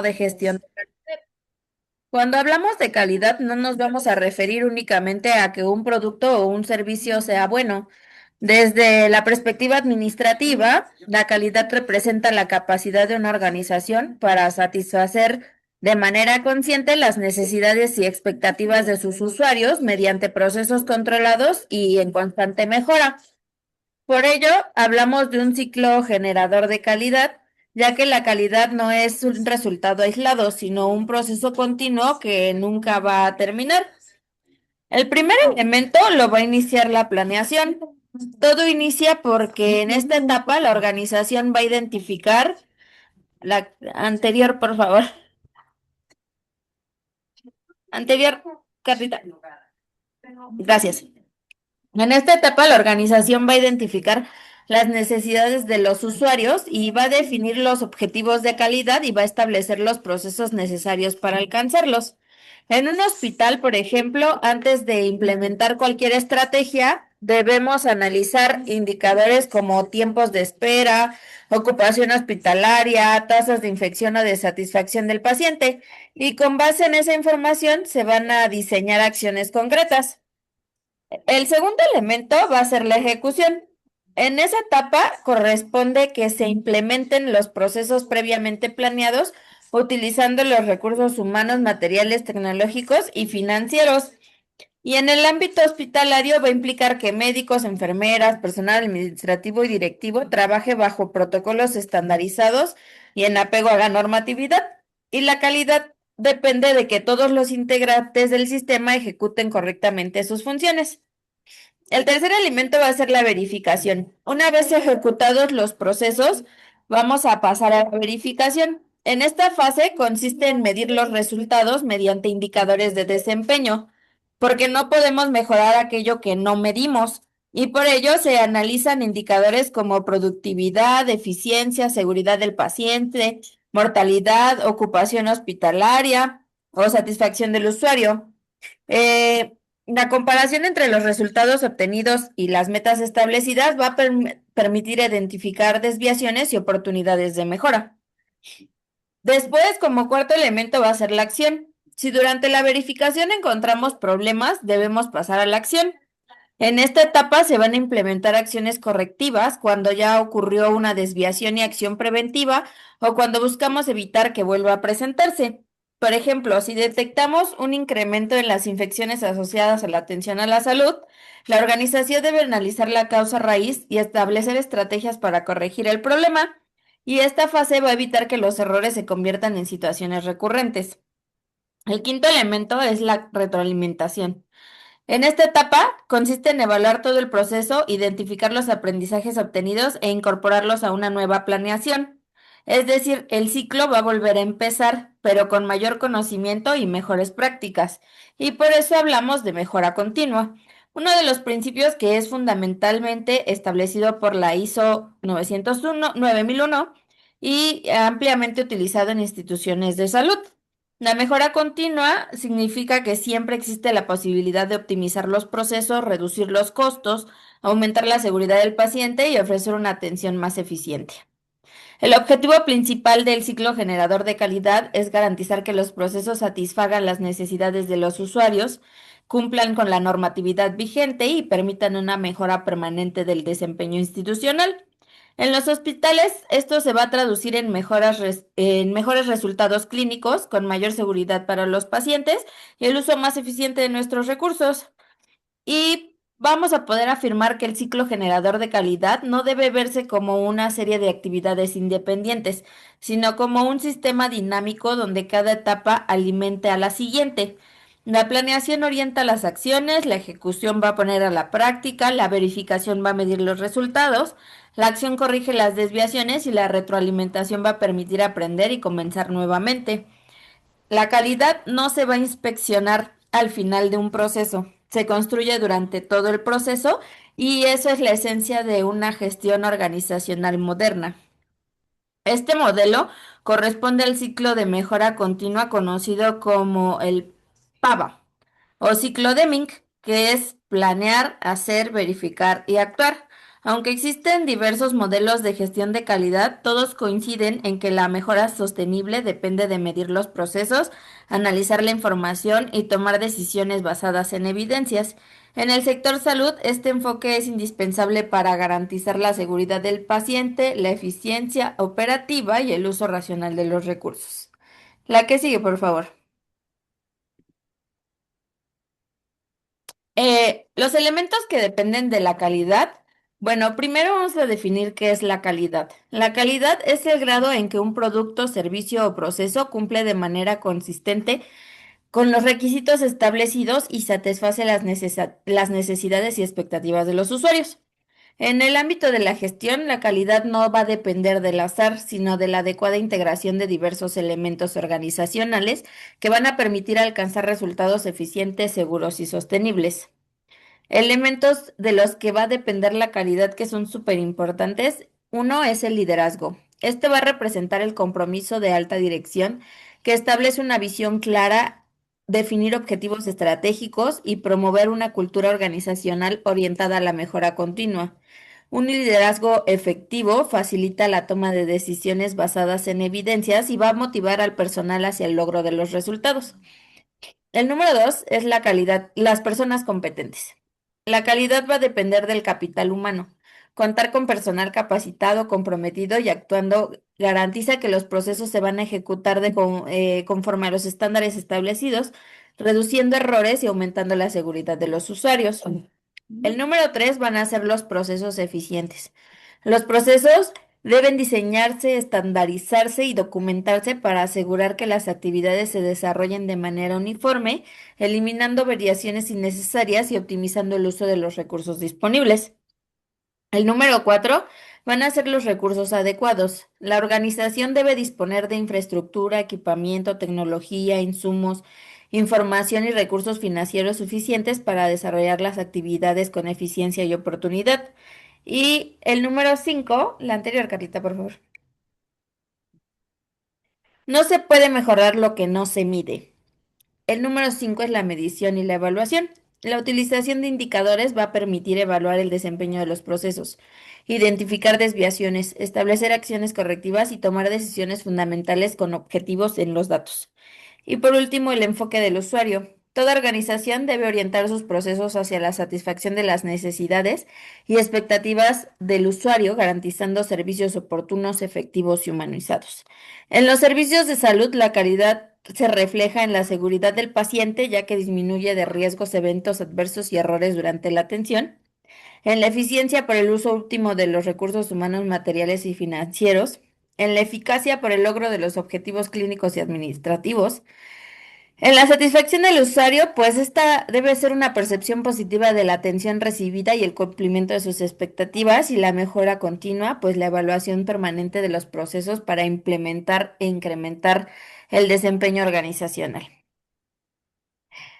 de gestión. Cuando hablamos de calidad, no nos vamos a referir únicamente a que un producto o un servicio sea bueno. Desde la perspectiva administrativa, la calidad representa la capacidad de una organización para satisfacer de manera consciente las necesidades y expectativas de sus usuarios mediante procesos controlados y en constante mejora. Por ello, hablamos de un ciclo generador de calidad, ya que la calidad no es un resultado aislado, sino un proceso continuo que nunca va a terminar. El primer elemento lo va a iniciar la planeación. Todo inicia porque en esta etapa la organización va a identificar la anterior, por favor. Anterior, Carlita. Gracias. En esta etapa, la organización va a identificar las necesidades de los usuarios y va a definir los objetivos de calidad y va a establecer los procesos necesarios para alcanzarlos. En un hospital, por ejemplo, antes de implementar cualquier estrategia, debemos analizar indicadores como tiempos de espera, ocupación hospitalaria, tasas de infección o de satisfacción del paciente, y con base en esa información se van a diseñar acciones concretas. El segundo elemento va a ser la ejecución. En esa etapa corresponde que se implementen los procesos previamente planeados utilizando los recursos humanos, materiales, tecnológicos y financieros. Y en el ámbito hospitalario va a implicar que médicos, enfermeras, personal administrativo y directivo trabaje bajo protocolos estandarizados y en apego a la normatividad. Y la calidad depende de que todos los integrantes del sistema ejecuten correctamente sus funciones. El tercer elemento va a ser la verificación. Una vez ejecutados los procesos, vamos a pasar a la verificación. En esta fase consiste en medir los resultados mediante indicadores de desempeño, porque no podemos mejorar aquello que no medimos, y por ello se analizan indicadores como productividad, eficiencia, seguridad del paciente, mortalidad, ocupación hospitalaria o satisfacción del usuario. La comparación entre los resultados obtenidos y las metas establecidas va a permitir identificar desviaciones y oportunidades de mejora. Después, como cuarto elemento, va a ser la acción. Si durante la verificación encontramos problemas, debemos pasar a la acción. En esta etapa se van a implementar acciones correctivas cuando ya ocurrió una desviación y acción preventiva o cuando buscamos evitar que vuelva a presentarse. Por ejemplo, si detectamos un incremento en las infecciones asociadas a la atención a la salud, la organización debe analizar la causa raíz y establecer estrategias para corregir el problema, y esta fase va a evitar que los errores se conviertan en situaciones recurrentes. El quinto elemento es la retroalimentación. En esta etapa consiste en evaluar todo el proceso, identificar los aprendizajes obtenidos e incorporarlos a una nueva planeación. Es decir, el ciclo va a volver a empezar, pero con mayor conocimiento y mejores prácticas. Y por eso hablamos de mejora continua. Uno de los principios que es fundamentalmente establecido por la ISO 9001 y ampliamente utilizado en instituciones de salud. La mejora continua significa que siempre existe la posibilidad de optimizar los procesos, reducir los costos, aumentar la seguridad del paciente y ofrecer una atención más eficiente. El objetivo principal del ciclo generador de calidad es garantizar que los procesos satisfagan las necesidades de los usuarios, cumplan con la normatividad vigente y permitan una mejora permanente del desempeño institucional. En los hospitales, esto se va a traducir en en mejores resultados clínicos, con mayor seguridad para los pacientes y el uso más eficiente de nuestros recursos. Y vamos a poder afirmar que el ciclo generador de calidad no debe verse como una serie de actividades independientes, sino como un sistema dinámico donde cada etapa alimente a la siguiente. La planeación orienta las acciones, la ejecución va a poner a la práctica, la verificación va a medir los resultados, la acción corrige las desviaciones y la retroalimentación va a permitir aprender y comenzar nuevamente. La calidad no se va a inspeccionar al final de un proceso, se construye durante todo el proceso y eso es la esencia de una gestión organizacional moderna. Este modelo corresponde al ciclo de mejora continua conocido como el PAVA o ciclo Deming, que es planear, hacer, verificar y actuar. Aunque existen diversos modelos de gestión de calidad, todos coinciden en que la mejora sostenible depende de medir los procesos, analizar la información y tomar decisiones basadas en evidencias. En el sector salud, este enfoque es indispensable para garantizar la seguridad del paciente, la eficiencia operativa y el uso racional de los recursos. La que sigue, por favor. Los elementos que dependen de la calidad. Bueno, primero vamos a definir qué es la calidad. La calidad es el grado en que un producto, servicio o proceso cumple de manera consistente con los requisitos establecidos y satisface las necesidades y expectativas de los usuarios. En el ámbito de la gestión, la calidad no va a depender del azar, sino de la adecuada integración de diversos elementos organizacionales que van a permitir alcanzar resultados eficientes, seguros y sostenibles. Elementos de los que va a depender la calidad que son súper importantes. Uno es el liderazgo. Este va a representar el compromiso de alta dirección que establece una visión clara, definir objetivos estratégicos y promover una cultura organizacional orientada a la mejora continua. Un liderazgo efectivo facilita la toma de decisiones basadas en evidencias y va a motivar al personal hacia el logro de los resultados. El número dos es la calidad, las personas competentes. La calidad va a depender del capital humano. Contar con personal capacitado, comprometido y actuando garantiza que los procesos se van a ejecutar conforme a los estándares establecidos, reduciendo errores y aumentando la seguridad de los usuarios. El número tres van a ser los procesos eficientes. Los procesos deben diseñarse, estandarizarse y documentarse para asegurar que las actividades se desarrollen de manera uniforme, eliminando variaciones innecesarias y optimizando el uso de los recursos disponibles. El número cuatro van a ser los recursos adecuados. La organización debe disponer de infraestructura, equipamiento, tecnología, insumos, información y recursos financieros suficientes para desarrollar las actividades con eficiencia y oportunidad. Y el número cinco, la anterior, Carlita, por favor. No se puede mejorar lo que no se mide. El número 5 es la medición y la evaluación. La utilización de indicadores va a permitir evaluar el desempeño de los procesos, identificar desviaciones, establecer acciones correctivas y tomar decisiones fundamentales con objetivos en los datos. Y por último, el enfoque del usuario. Toda organización debe orientar sus procesos hacia la satisfacción de las necesidades y expectativas del usuario, garantizando servicios oportunos, efectivos y humanizados. En los servicios de salud, la calidad se refleja en la seguridad del paciente, ya que disminuye de riesgos, eventos adversos y errores durante la atención. En la eficiencia por el uso óptimo de los recursos humanos, materiales y financieros. En la eficacia por el logro de los objetivos clínicos y administrativos. En la satisfacción del usuario, pues esta debe ser una percepción positiva de la atención recibida y el cumplimiento de sus expectativas y la mejora continua, pues la evaluación permanente de los procesos para implementar e incrementar el desempeño organizacional.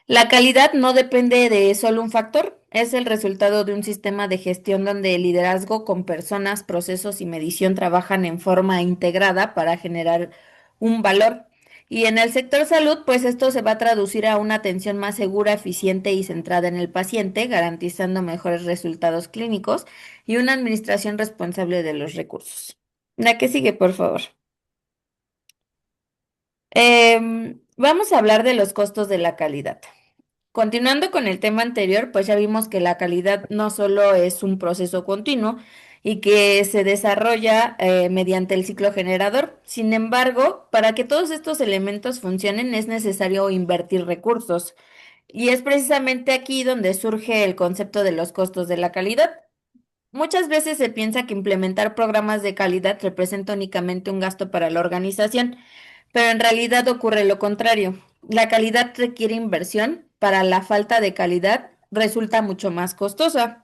La calidad no depende de solo un factor, es el resultado de un sistema de gestión donde el liderazgo con personas, procesos y medición trabajan en forma integrada para generar un valor. Y en el sector salud, pues esto se va a traducir a una atención más segura, eficiente y centrada en el paciente, garantizando mejores resultados clínicos y una administración responsable de los recursos. La que sigue, por favor. Vamos a hablar de los costos de la calidad. Continuando con el tema anterior, pues ya vimos que la calidad no solo es un proceso continuo y que se desarrolla mediante el ciclo generador. Sin embargo, para que todos estos elementos funcionen es necesario invertir recursos. Y es precisamente aquí donde surge el concepto de los costos de la calidad. Muchas veces se piensa que implementar programas de calidad representa únicamente un gasto para la organización, pero en realidad ocurre lo contrario. La calidad requiere inversión, para la falta de calidad resulta mucho más costosa,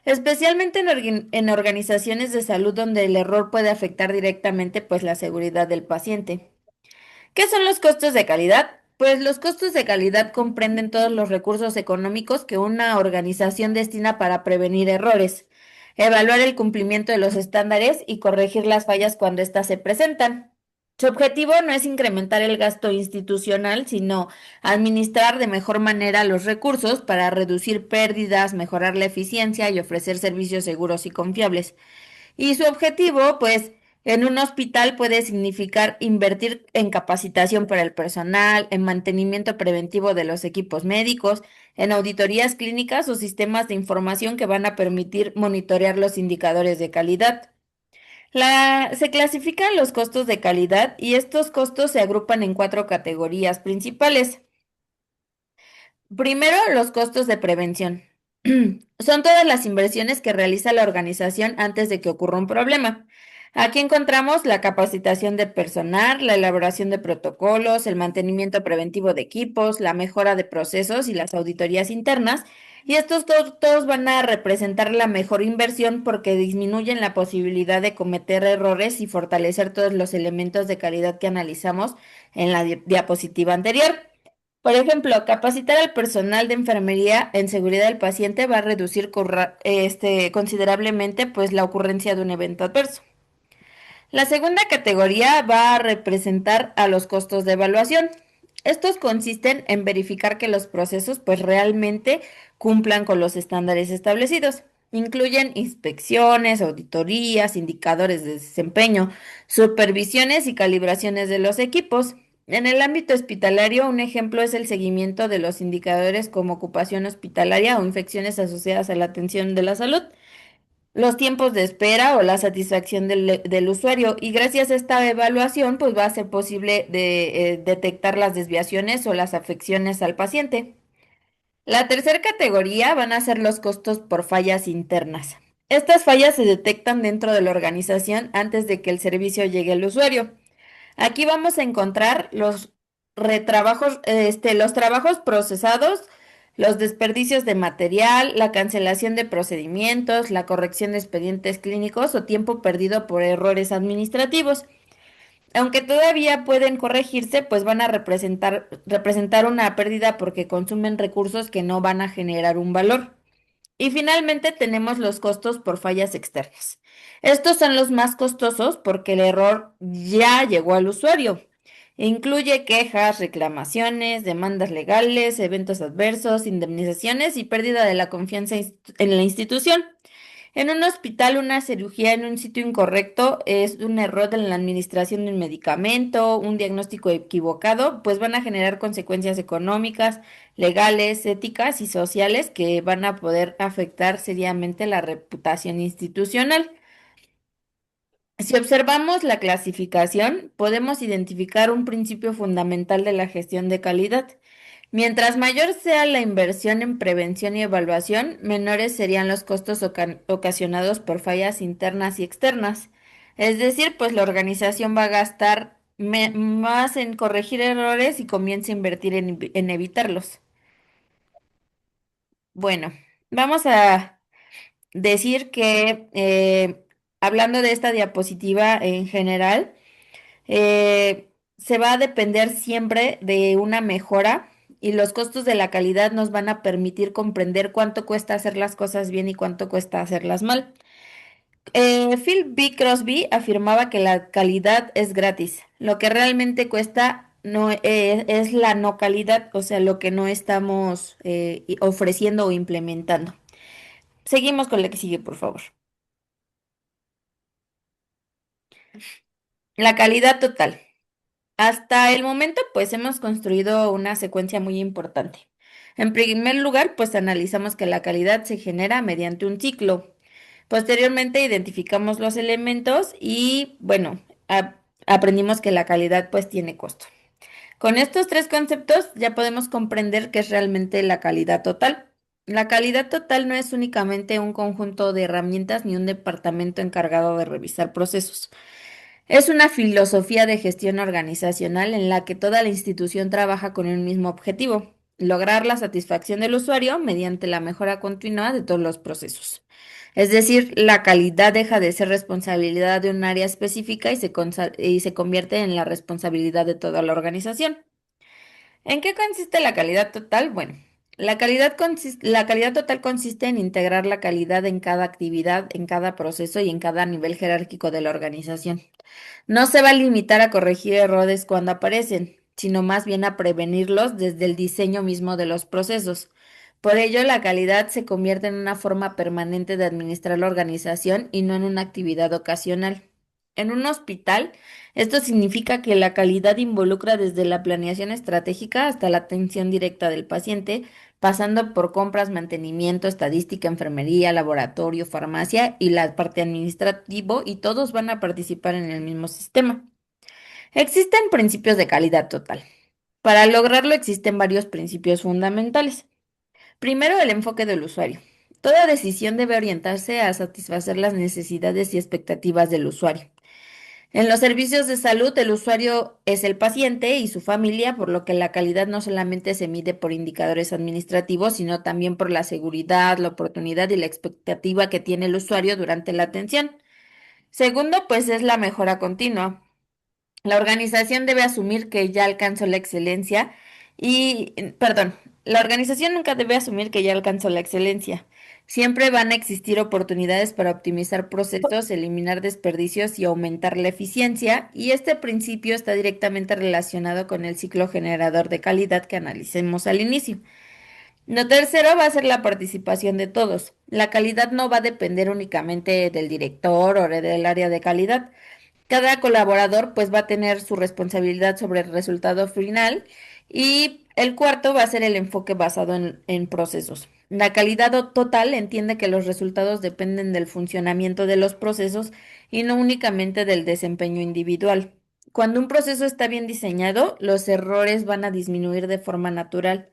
especialmente en organizaciones de salud donde el error puede afectar directamente pues la seguridad del paciente. ¿Qué son los costos de calidad? Pues los costos de calidad comprenden todos los recursos económicos que una organización destina para prevenir errores, evaluar el cumplimiento de los estándares y corregir las fallas cuando éstas se presentan. Su objetivo no es incrementar el gasto institucional, sino administrar de mejor manera los recursos para reducir pérdidas, mejorar la eficiencia y ofrecer servicios seguros y confiables. Y su objetivo, pues, en un hospital puede significar invertir en capacitación para el personal, en mantenimiento preventivo de los equipos médicos, en auditorías clínicas o sistemas de información que van a permitir monitorear los indicadores de calidad. Se clasifican los costos de calidad y estos costos se agrupan en cuatro categorías principales. Primero, los costos de prevención. Son todas las inversiones que realiza la organización antes de que ocurra un problema. Aquí encontramos la capacitación de personal, la elaboración de protocolos, el mantenimiento preventivo de equipos, la mejora de procesos y las auditorías internas. Y estos todos van a representar la mejor inversión porque disminuyen la posibilidad de cometer errores y fortalecer todos los elementos de calidad que analizamos en la diapositiva anterior. Por ejemplo, capacitar al personal de enfermería en seguridad del paciente va a reducir considerablemente pues, la ocurrencia de un evento adverso. La segunda categoría va a representar a los costos de evaluación. Estos consisten en verificar que los procesos pues realmente cumplan con los estándares establecidos. Incluyen inspecciones, auditorías, indicadores de desempeño, supervisiones y calibraciones de los equipos. En el ámbito hospitalario, un ejemplo es el seguimiento de los indicadores como ocupación hospitalaria o infecciones asociadas a la atención de la salud, los tiempos de espera o la satisfacción del usuario. Y gracias a esta evaluación, pues va a ser posible detectar las desviaciones o las afecciones al paciente. La tercera categoría van a ser los costos por fallas internas. Estas fallas se detectan dentro de la organización antes de que el servicio llegue al usuario. Aquí vamos a encontrar los trabajos procesados, los desperdicios de material, la cancelación de procedimientos, la corrección de expedientes clínicos o tiempo perdido por errores administrativos. Aunque todavía pueden corregirse, pues van a representar una pérdida porque consumen recursos que no van a generar un valor. Y finalmente tenemos los costos por fallas externas. Estos son los más costosos porque el error ya llegó al usuario. Incluye quejas, reclamaciones, demandas legales, eventos adversos, indemnizaciones y pérdida de la confianza en la institución. En un hospital, una cirugía en un sitio incorrecto es un error en la administración de un medicamento, un diagnóstico equivocado, pues van a generar consecuencias económicas, legales, éticas y sociales que van a poder afectar seriamente la reputación institucional. Si observamos la clasificación, podemos identificar un principio fundamental de la gestión de calidad. Mientras mayor sea la inversión en prevención y evaluación, menores serían los costos ocasionados por fallas internas y externas. Es decir, pues la organización va a gastar más en corregir errores y comienza a invertir en evitarlos. Bueno, vamos a decir que hablando de esta diapositiva en general, se va a depender siempre de una mejora y los costos de la calidad nos van a permitir comprender cuánto cuesta hacer las cosas bien y cuánto cuesta hacerlas mal. Phil B. Crosby afirmaba que la calidad es gratis. Lo que realmente cuesta no es la no calidad, o sea, lo que no estamos ofreciendo o implementando. Seguimos con la que sigue, por favor. La calidad total. Hasta el momento, pues hemos construido una secuencia muy importante. En primer lugar, pues analizamos que la calidad se genera mediante un ciclo. Posteriormente, identificamos los elementos y, bueno, aprendimos que la calidad pues tiene costo. Con estos tres conceptos ya podemos comprender qué es realmente la calidad total. La calidad total no es únicamente un conjunto de herramientas ni un departamento encargado de revisar procesos. Es una filosofía de gestión organizacional en la que toda la institución trabaja con un mismo objetivo, lograr la satisfacción del usuario mediante la mejora continua de todos los procesos. Es decir, la calidad deja de ser responsabilidad de un área específica y se convierte en la responsabilidad de toda la organización. ¿En qué consiste la calidad total? Bueno, La calidad total consiste en integrar la calidad en cada actividad, en cada proceso y en cada nivel jerárquico de la organización. No se va a limitar a corregir errores cuando aparecen, sino más bien a prevenirlos desde el diseño mismo de los procesos. Por ello, la calidad se convierte en una forma permanente de administrar la organización y no en una actividad ocasional. En un hospital, esto significa que la calidad involucra desde la planeación estratégica hasta la atención directa del paciente, pasando por compras, mantenimiento, estadística, enfermería, laboratorio, farmacia y la parte administrativo, y todos van a participar en el mismo sistema. Existen principios de calidad total. Para lograrlo existen varios principios fundamentales. Primero, el enfoque del usuario. Toda decisión debe orientarse a satisfacer las necesidades y expectativas del usuario. En los servicios de salud, el usuario es el paciente y su familia, por lo que la calidad no solamente se mide por indicadores administrativos, sino también por la seguridad, la oportunidad y la expectativa que tiene el usuario durante la atención. Segundo, pues es la mejora continua. La organización debe asumir que ya alcanzó la excelencia perdón, la organización nunca debe asumir que ya alcanzó la excelencia. Siempre van a existir oportunidades para optimizar procesos, eliminar desperdicios y aumentar la eficiencia, y este principio está directamente relacionado con el ciclo generador de calidad que analicemos al inicio. Lo tercero va a ser la participación de todos. La calidad no va a depender únicamente del director o del área de calidad. Cada colaborador pues va a tener su responsabilidad sobre el resultado final, y el cuarto va a ser el enfoque basado en procesos. La calidad total entiende que los resultados dependen del funcionamiento de los procesos y no únicamente del desempeño individual. Cuando un proceso está bien diseñado, los errores van a disminuir de forma natural.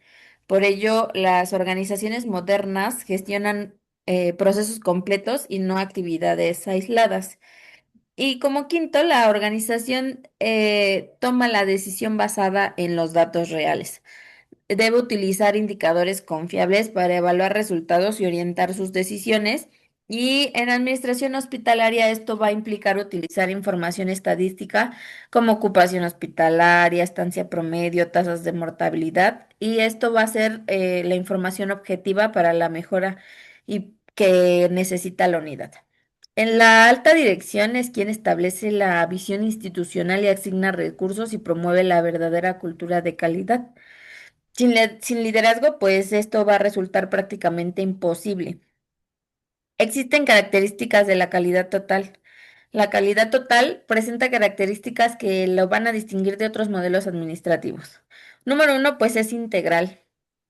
Por ello, las organizaciones modernas gestionan procesos completos y no actividades aisladas. Y como quinto, la organización toma la decisión basada en los datos reales. Debe utilizar indicadores confiables para evaluar resultados y orientar sus decisiones. Y en administración hospitalaria esto va a implicar utilizar información estadística como ocupación hospitalaria, estancia promedio, tasas de mortalidad. Y esto va a ser la información objetiva para la mejora y que necesita la unidad. En la alta dirección es quien establece la visión institucional y asigna recursos y promueve la verdadera cultura de calidad. Sin liderazgo, pues esto va a resultar prácticamente imposible. Existen características de la calidad total. La calidad total presenta características que lo van a distinguir de otros modelos administrativos. Número uno, pues es integral,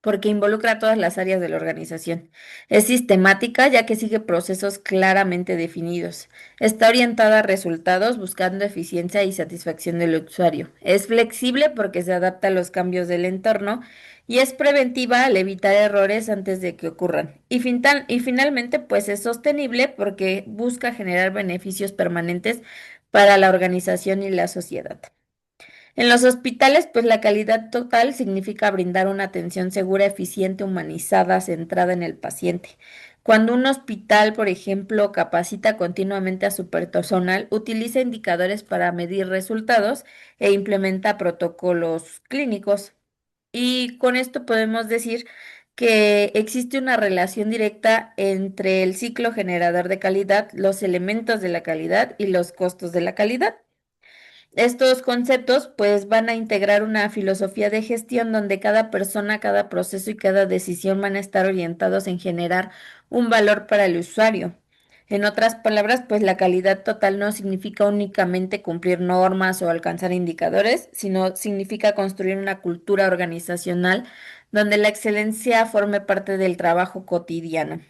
porque involucra a todas las áreas de la organización. Es sistemática, ya que sigue procesos claramente definidos. Está orientada a resultados, buscando eficiencia y satisfacción del usuario. Es flexible porque se adapta a los cambios del entorno, y es preventiva al evitar errores antes de que ocurran. Y finalmente, pues es sostenible porque busca generar beneficios permanentes para la organización y la sociedad. En los hospitales, pues la calidad total significa brindar una atención segura, eficiente, humanizada, centrada en el paciente. Cuando un hospital, por ejemplo, capacita continuamente a su personal, utiliza indicadores para medir resultados e implementa protocolos clínicos. Y con esto podemos decir que existe una relación directa entre el ciclo generador de calidad, los elementos de la calidad y los costos de la calidad. Estos conceptos pues van a integrar una filosofía de gestión donde cada persona, cada proceso y cada decisión van a estar orientados en generar un valor para el usuario. En otras palabras, pues la calidad total no significa únicamente cumplir normas o alcanzar indicadores, sino significa construir una cultura organizacional donde la excelencia forme parte del trabajo cotidiano.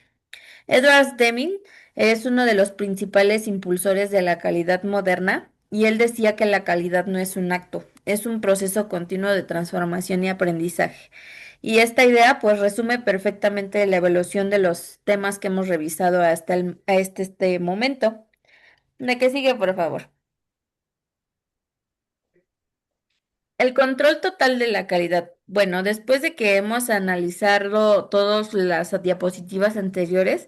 Edward Deming es uno de los principales impulsores de la calidad moderna, y él decía que la calidad no es un acto, es un proceso continuo de transformación y aprendizaje. Y esta idea pues resume perfectamente la evolución de los temas que hemos revisado hasta este momento. ¿De qué sigue, por favor? El control total de la calidad. Bueno, después de que hemos analizado todas las diapositivas anteriores,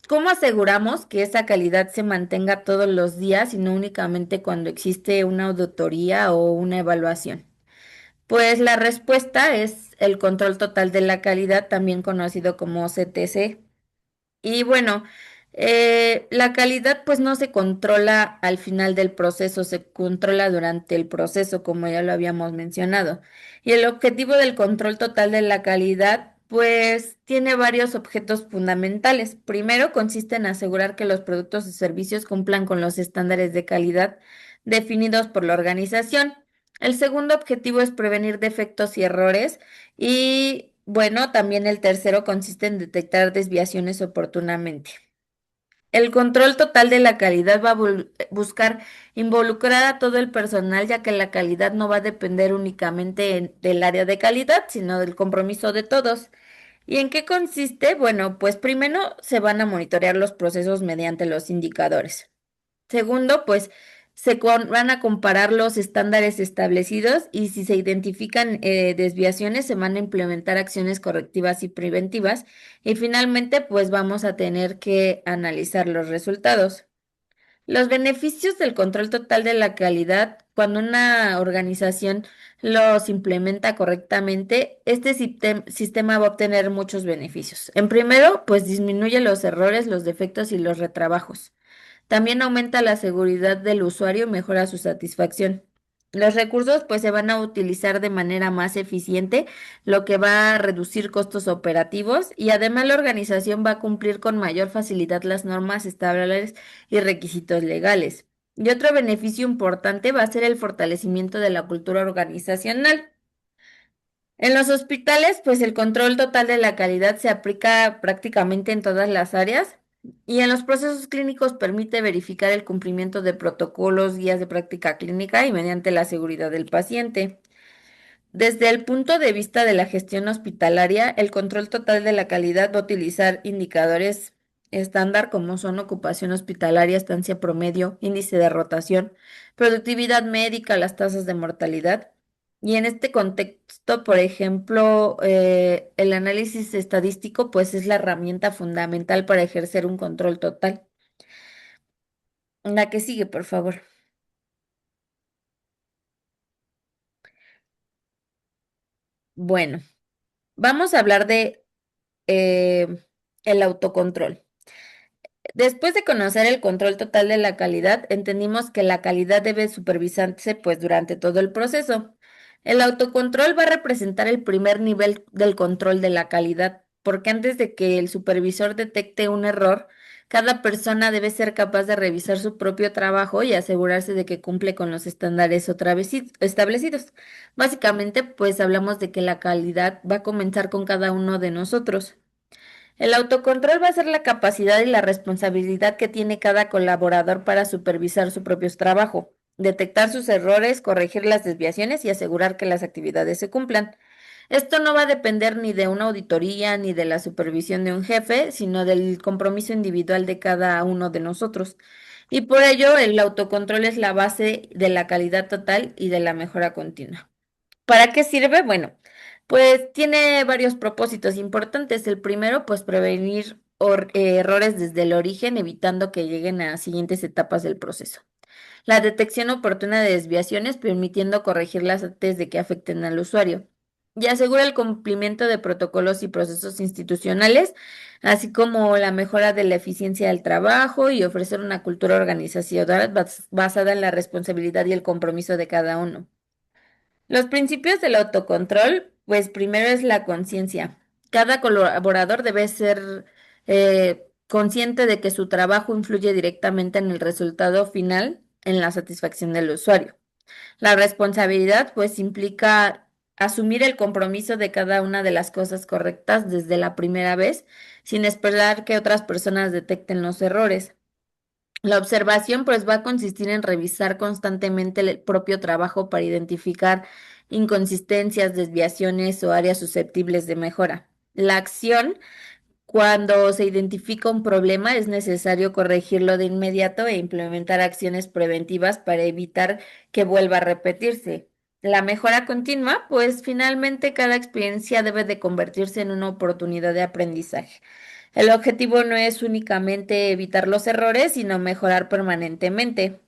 ¿cómo aseguramos que esa calidad se mantenga todos los días y no únicamente cuando existe una auditoría o una evaluación? Pues la respuesta es el control total de la calidad, también conocido como CTC. Y bueno, la calidad pues no se controla al final del proceso, se controla durante el proceso, como ya lo habíamos mencionado. Y el objetivo del control total de la calidad pues tiene varios objetos fundamentales. Primero, consiste en asegurar que los productos y servicios cumplan con los estándares de calidad definidos por la organización. El segundo objetivo es prevenir defectos y errores. Y bueno, también el tercero consiste en detectar desviaciones oportunamente. El control total de la calidad va a buscar involucrar a todo el personal, ya que la calidad no va a depender únicamente del área de calidad, sino del compromiso de todos. ¿Y en qué consiste? Bueno, pues primero se van a monitorear los procesos mediante los indicadores. Segundo, pues van a comparar los estándares establecidos y si se identifican desviaciones, se van a implementar acciones correctivas y preventivas. Y finalmente, pues vamos a tener que analizar los resultados. Los beneficios del control total de la calidad, cuando una organización los implementa correctamente, este sistema va a obtener muchos beneficios. En primero, pues disminuye los errores, los defectos y los retrabajos. También aumenta la seguridad del usuario y mejora su satisfacción. Los recursos pues se van a utilizar de manera más eficiente, lo que va a reducir costos operativos y además la organización va a cumplir con mayor facilidad las normas estables y requisitos legales. Y otro beneficio importante va a ser el fortalecimiento de la cultura organizacional. En los hospitales, pues el control total de la calidad se aplica prácticamente en todas las áreas y en los procesos clínicos permite verificar el cumplimiento de protocolos, guías de práctica clínica y mediante la seguridad del paciente. Desde el punto de vista de la gestión hospitalaria, el control total de la calidad va a utilizar indicadores estándar como son ocupación hospitalaria, estancia promedio, índice de rotación, productividad médica, las tasas de mortalidad. Y en este contexto, por ejemplo, el análisis estadístico pues es la herramienta fundamental para ejercer un control total. La que sigue, por favor. Bueno, vamos a hablar de el autocontrol. Después de conocer el control total de la calidad, entendimos que la calidad debe supervisarse pues durante todo el proceso. El autocontrol va a representar el primer nivel del control de la calidad, porque antes de que el supervisor detecte un error, cada persona debe ser capaz de revisar su propio trabajo y asegurarse de que cumple con los estándares otra vez establecidos. Básicamente, pues hablamos de que la calidad va a comenzar con cada uno de nosotros. El autocontrol va a ser la capacidad y la responsabilidad que tiene cada colaborador para supervisar su propio trabajo, detectar sus errores, corregir las desviaciones y asegurar que las actividades se cumplan. Esto no va a depender ni de una auditoría ni de la supervisión de un jefe, sino del compromiso individual de cada uno de nosotros. Y por ello, el autocontrol es la base de la calidad total y de la mejora continua. ¿Para qué sirve? Bueno, pues tiene varios propósitos importantes. El primero, pues prevenir errores desde el origen, evitando que lleguen a siguientes etapas del proceso. La detección oportuna de desviaciones, permitiendo corregirlas antes de que afecten al usuario. Y asegura el cumplimiento de protocolos y procesos institucionales, así como la mejora de la eficiencia del trabajo y ofrecer una cultura organizacional basada en la responsabilidad y el compromiso de cada uno. Los principios del autocontrol, pues primero es la conciencia. Cada colaborador debe ser consciente de que su trabajo influye directamente en el resultado final, en la satisfacción del usuario. La responsabilidad, pues, implica asumir el compromiso de cada una de las cosas correctas desde la primera vez, sin esperar que otras personas detecten los errores. La observación pues va a consistir en revisar constantemente el propio trabajo para identificar inconsistencias, desviaciones o áreas susceptibles de mejora. La acción, cuando se identifica un problema, es necesario corregirlo de inmediato e implementar acciones preventivas para evitar que vuelva a repetirse. La mejora continua, pues finalmente cada experiencia debe de convertirse en una oportunidad de aprendizaje. El objetivo no es únicamente evitar los errores, sino mejorar permanentemente.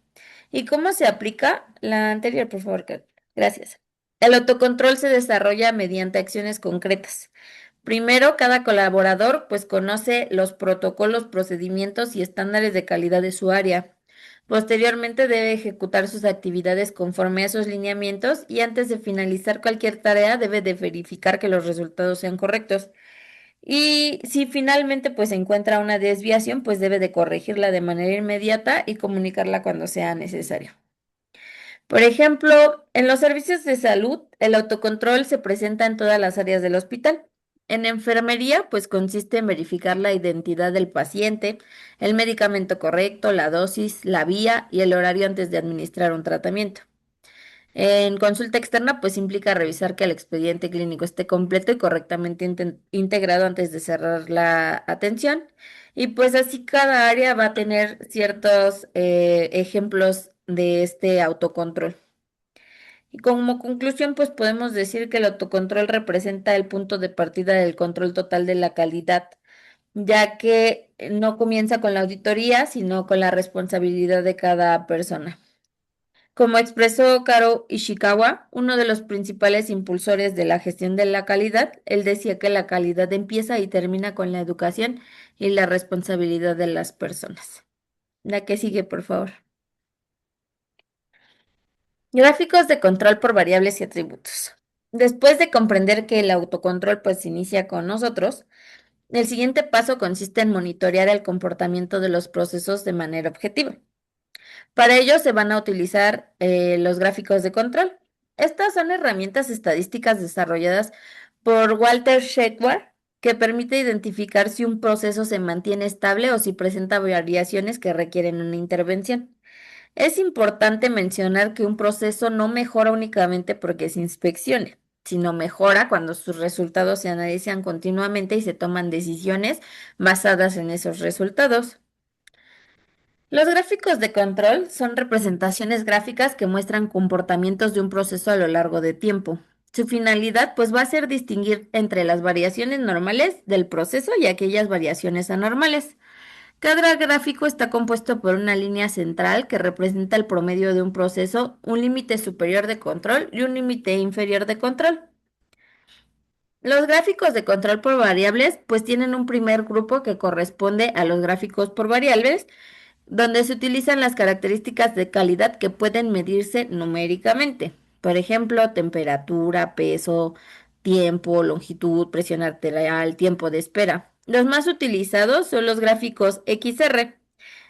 ¿Y cómo se aplica? La anterior, por favor, Kat. Gracias. El autocontrol se desarrolla mediante acciones concretas. Primero, cada colaborador pues conoce los protocolos, procedimientos y estándares de calidad de su área. Posteriormente debe ejecutar sus actividades conforme a esos lineamientos y antes de finalizar cualquier tarea debe de verificar que los resultados sean correctos. Y si finalmente pues se encuentra una desviación, pues debe de corregirla de manera inmediata y comunicarla cuando sea necesario. Por ejemplo, en los servicios de salud, el autocontrol se presenta en todas las áreas del hospital. En enfermería, pues consiste en verificar la identidad del paciente, el medicamento correcto, la dosis, la vía y el horario antes de administrar un tratamiento. En consulta externa, pues implica revisar que el expediente clínico esté completo y correctamente integrado antes de cerrar la atención. Y pues así cada área va a tener ciertos ejemplos de este autocontrol. Y como conclusión, pues podemos decir que el autocontrol representa el punto de partida del control total de la calidad, ya que no comienza con la auditoría, sino con la responsabilidad de cada persona. Como expresó Karo Ishikawa, uno de los principales impulsores de la gestión de la calidad, él decía que la calidad empieza y termina con la educación y la responsabilidad de las personas. La que sigue, por favor. Gráficos de control por variables y atributos. Después de comprender que el autocontrol pues inicia con nosotros, el siguiente paso consiste en monitorear el comportamiento de los procesos de manera objetiva. Para ello se van a utilizar los gráficos de control. Estas son herramientas estadísticas desarrolladas por Walter Shedward que permite identificar si un proceso se mantiene estable o si presenta variaciones que requieren una intervención. Es importante mencionar que un proceso no mejora únicamente porque se inspeccione, sino mejora cuando sus resultados se analizan continuamente y se toman decisiones basadas en esos resultados. Los gráficos de control son representaciones gráficas que muestran comportamientos de un proceso a lo largo de tiempo. Su finalidad, pues, va a ser distinguir entre las variaciones normales del proceso y aquellas variaciones anormales. Cada gráfico está compuesto por una línea central que representa el promedio de un proceso, un límite superior de control y un límite inferior de control. Los gráficos de control por variables, pues tienen un primer grupo que corresponde a los gráficos por variables, donde se utilizan las características de calidad que pueden medirse numéricamente. Por ejemplo, temperatura, peso, tiempo, longitud, presión arterial, tiempo de espera. Los más utilizados son los gráficos XR.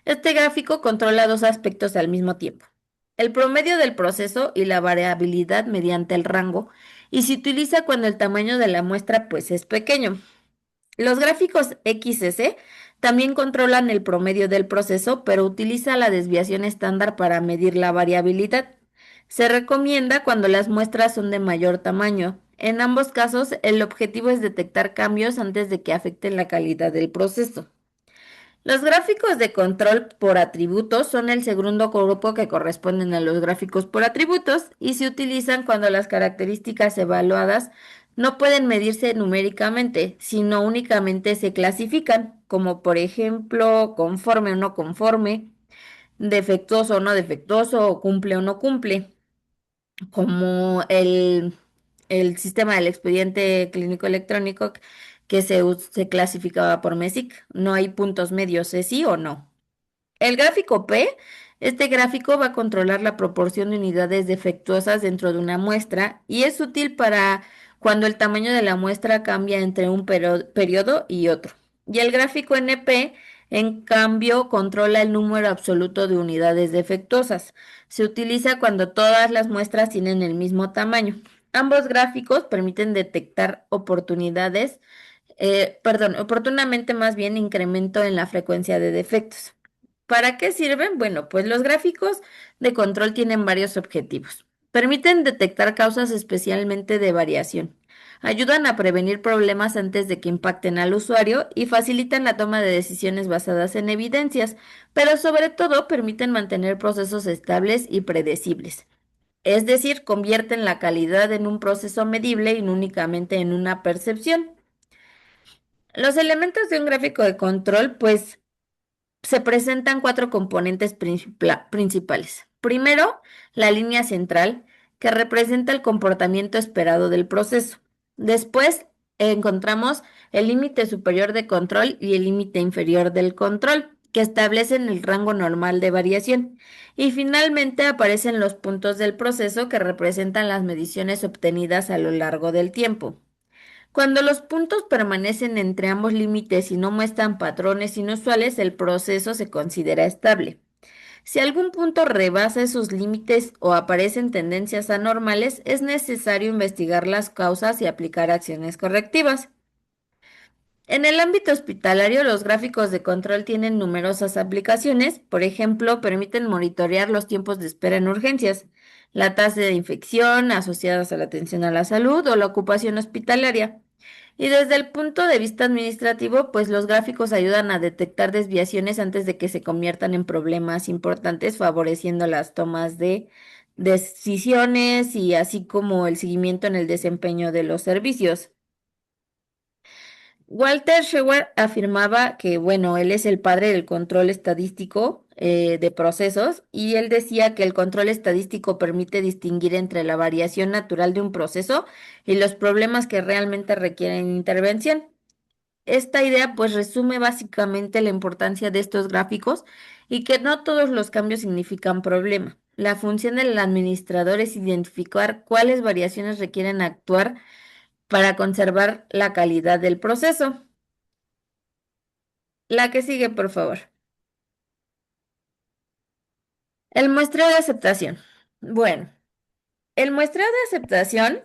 Este gráfico controla dos aspectos al mismo tiempo: el promedio del proceso y la variabilidad mediante el rango, y se utiliza cuando el tamaño de la muestra pues es pequeño. Los gráficos XS también controlan el promedio del proceso, pero utiliza la desviación estándar para medir la variabilidad. Se recomienda cuando las muestras son de mayor tamaño. En ambos casos, el objetivo es detectar cambios antes de que afecten la calidad del proceso. Los gráficos de control por atributos son el segundo grupo que corresponden a los gráficos por atributos y se utilizan cuando las características evaluadas no pueden medirse numéricamente, sino únicamente se clasifican, como por ejemplo conforme o no conforme, defectuoso o no defectuoso, o cumple o no cumple, como el sistema del expediente clínico electrónico que se clasificaba por MESIC. No hay puntos medios, ¿es sí o no? El gráfico P, este gráfico va a controlar la proporción de unidades defectuosas dentro de una muestra y es útil para cuando el tamaño de la muestra cambia entre un periodo y otro. Y el gráfico NP, en cambio, controla el número absoluto de unidades defectuosas. Se utiliza cuando todas las muestras tienen el mismo tamaño. Ambos gráficos permiten detectar oportunamente más bien incremento en la frecuencia de defectos. ¿Para qué sirven? Bueno, pues los gráficos de control tienen varios objetivos. Permiten detectar causas especialmente de variación. Ayudan a prevenir problemas antes de que impacten al usuario y facilitan la toma de decisiones basadas en evidencias, pero sobre todo permiten mantener procesos estables y predecibles. Es decir, convierten la calidad en un proceso medible y no únicamente en una percepción. Los elementos de un gráfico de control, pues se presentan cuatro componentes principales. Primero, la línea central, que representa el comportamiento esperado del proceso. Después encontramos el límite superior de control y el límite inferior del control, que establecen el rango normal de variación. Y finalmente aparecen los puntos del proceso que representan las mediciones obtenidas a lo largo del tiempo. Cuando los puntos permanecen entre ambos límites y no muestran patrones inusuales, el proceso se considera estable. Si algún punto rebasa esos límites o aparecen tendencias anormales, es necesario investigar las causas y aplicar acciones correctivas. En el ámbito hospitalario, los gráficos de control tienen numerosas aplicaciones. Por ejemplo, permiten monitorear los tiempos de espera en urgencias, la tasa de infección asociadas a la atención a la salud o la ocupación hospitalaria. Y desde el punto de vista administrativo, pues los gráficos ayudan a detectar desviaciones antes de que se conviertan en problemas importantes, favoreciendo las tomas de decisiones y así como el seguimiento en el desempeño de los servicios. Walter Scheuer afirmaba que, bueno, él es el padre del control estadístico de procesos y él decía que el control estadístico permite distinguir entre la variación natural de un proceso y los problemas que realmente requieren intervención. Esta idea pues resume básicamente la importancia de estos gráficos y que no todos los cambios significan problema. La función del administrador es identificar cuáles variaciones requieren actuar para conservar la calidad del proceso. La que sigue, por favor. El muestreo de aceptación. Bueno, el muestreo de aceptación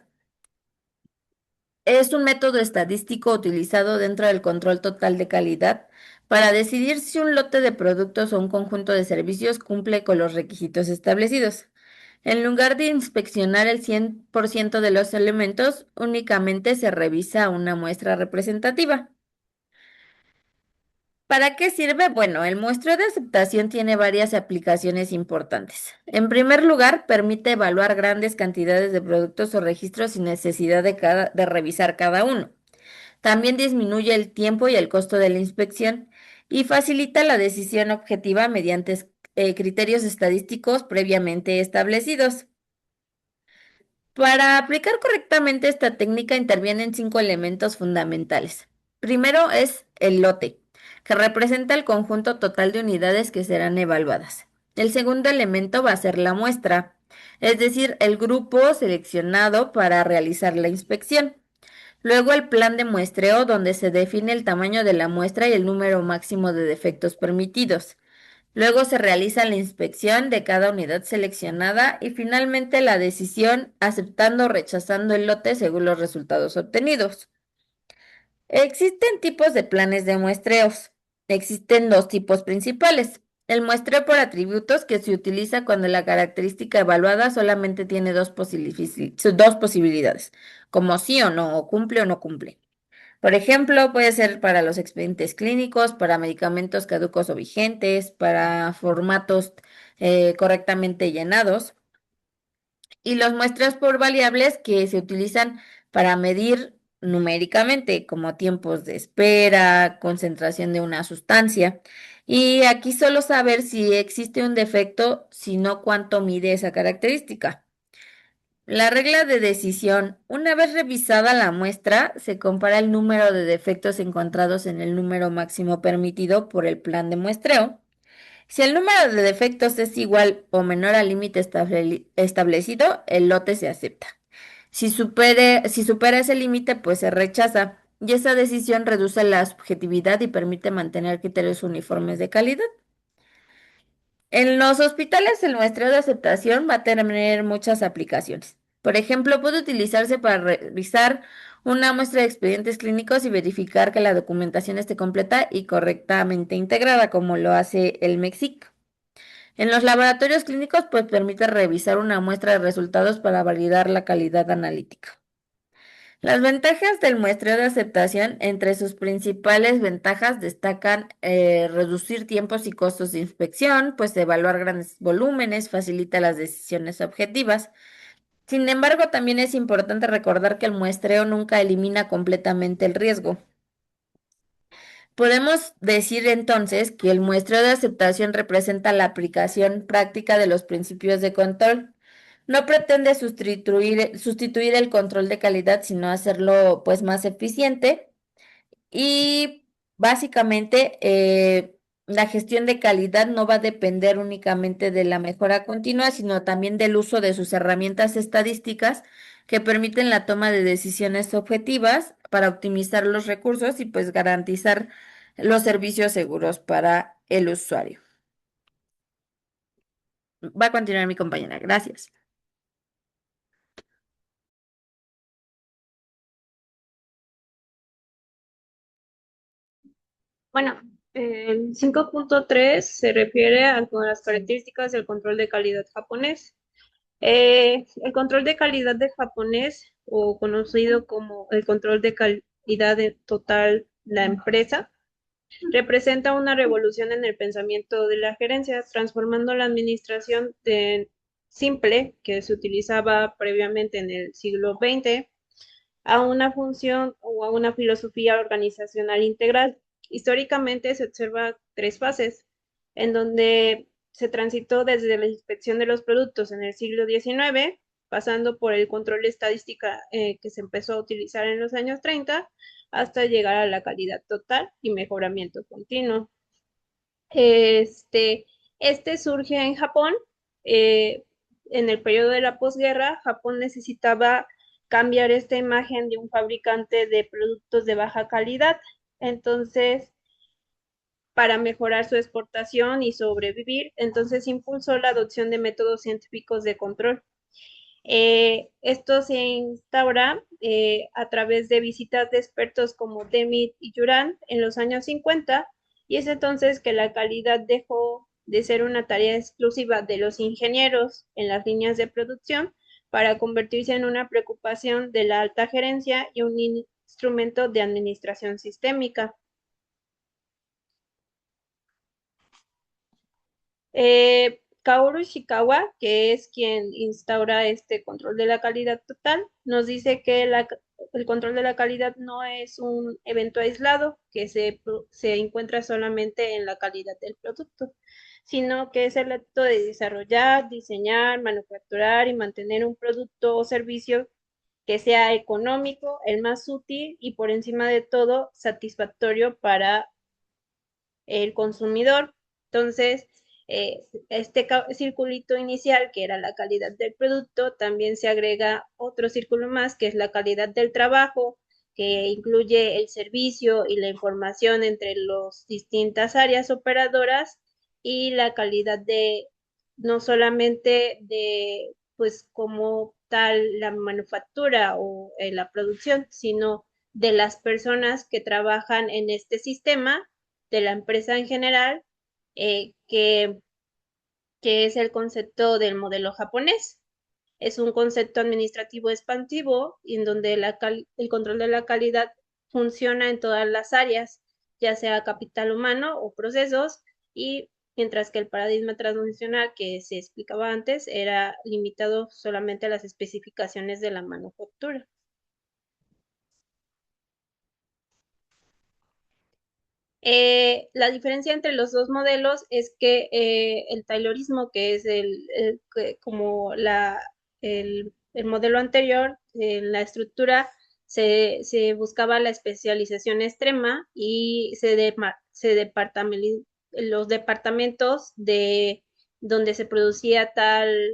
es un método estadístico utilizado dentro del control total de calidad para decidir si un lote de productos o un conjunto de servicios cumple con los requisitos establecidos. En lugar de inspeccionar el 100% de los elementos, únicamente se revisa una muestra representativa. ¿Para qué sirve? Bueno, el muestreo de aceptación tiene varias aplicaciones importantes. En primer lugar, permite evaluar grandes cantidades de productos o registros sin necesidad de revisar cada uno. También disminuye el tiempo y el costo de la inspección y facilita la decisión objetiva mediante criterios estadísticos previamente establecidos. Para aplicar correctamente esta técnica intervienen cinco elementos fundamentales. Primero es el lote, que representa el conjunto total de unidades que serán evaluadas. El segundo elemento va a ser la muestra, es decir, el grupo seleccionado para realizar la inspección. Luego el plan de muestreo, donde se define el tamaño de la muestra y el número máximo de defectos permitidos. Luego se realiza la inspección de cada unidad seleccionada y finalmente la decisión aceptando o rechazando el lote según los resultados obtenidos. Existen tipos de planes de muestreos. Existen dos tipos principales. El muestreo por atributos, que se utiliza cuando la característica evaluada solamente tiene dos posibilidades, como sí o no, o cumple o no cumple. Por ejemplo, puede ser para los expedientes clínicos, para medicamentos caducos o vigentes, para formatos correctamente llenados. Y los muestreos por variables que se utilizan para medir numéricamente, como tiempos de espera, concentración de una sustancia. Y aquí solo saber si existe un defecto, sino cuánto mide esa característica. La regla de decisión. Una vez revisada la muestra, se compara el número de defectos encontrados en el número máximo permitido por el plan de muestreo. Si el número de defectos es igual o menor al límite establecido, el lote se acepta. Si supera ese límite, pues se rechaza. Y esa decisión reduce la subjetividad y permite mantener criterios uniformes de calidad. En los hospitales el muestreo de aceptación va a tener muchas aplicaciones. Por ejemplo, puede utilizarse para revisar una muestra de expedientes clínicos y verificar que la documentación esté completa y correctamente integrada, como lo hace el MEXIC. En los laboratorios clínicos, pues permite revisar una muestra de resultados para validar la calidad analítica. Las ventajas del muestreo de aceptación, entre sus principales ventajas destacan reducir tiempos y costos de inspección, pues evaluar grandes volúmenes, facilita las decisiones objetivas. Sin embargo, también es importante recordar que el muestreo nunca elimina completamente el riesgo. Podemos decir entonces que el muestreo de aceptación representa la aplicación práctica de los principios de control, No pretende sustituir el control de calidad, sino hacerlo pues más eficiente. Y básicamente la gestión de calidad no va a depender únicamente de la mejora continua, sino también del uso de sus herramientas estadísticas que permiten la toma de decisiones objetivas para optimizar los recursos y pues garantizar los servicios seguros para el usuario. Va a continuar mi compañera. Gracias. Bueno, el 5.3 se refiere a con las características del control de calidad japonés. El control de calidad de japonés, o conocido como el control de calidad de total la empresa, representa una revolución en el pensamiento de la gerencia, transformando la administración de simple, que se utilizaba previamente en el siglo XX, a una función o a una filosofía organizacional integral. Históricamente se observa tres fases, en donde se transitó desde la inspección de los productos en el siglo XIX, pasando por el control estadística que se empezó a utilizar en los años 30, hasta llegar a la calidad total y mejoramiento continuo. Este, este surge en Japón. eh, en el periodo de la posguerra, Japón necesitaba cambiar esta imagen de un fabricante de productos de baja calidad. Entonces, para mejorar su exportación y sobrevivir, entonces impulsó la adopción de métodos científicos de control. Esto se instaura a través de visitas de expertos como Demit y Juran en los años 50, y es entonces que la calidad dejó de ser una tarea exclusiva de los ingenieros en las líneas de producción para convertirse en una preocupación de la alta gerencia y un instrumento de administración sistémica. Kaoru Ishikawa, que es quien instaura este control de la calidad total, nos dice que el control de la calidad no es un evento aislado que se encuentra solamente en la calidad del producto, sino que es el acto de desarrollar, diseñar, manufacturar y mantener un producto o servicio que sea económico, el más útil y por encima de todo satisfactorio para el consumidor. Entonces, este circulito inicial, que era la calidad del producto, también se agrega otro círculo más, que es la calidad del trabajo, que incluye el servicio y la información entre las distintas áreas operadoras, y la calidad de no solamente de, pues, como tal la manufactura o la producción, sino de las personas que trabajan en este sistema, de la empresa en general, eh, que, que es el concepto del modelo japonés. Es un concepto administrativo expansivo en donde el control de la calidad funciona en todas las áreas, ya sea capital humano o procesos, y mientras que el paradigma tradicional que se explicaba antes era limitado solamente a las especificaciones de la manufactura. La diferencia entre los dos modelos es que el Taylorismo, que es como el modelo anterior, en la estructura se buscaba la especialización extrema y los departamentos de donde se producía tal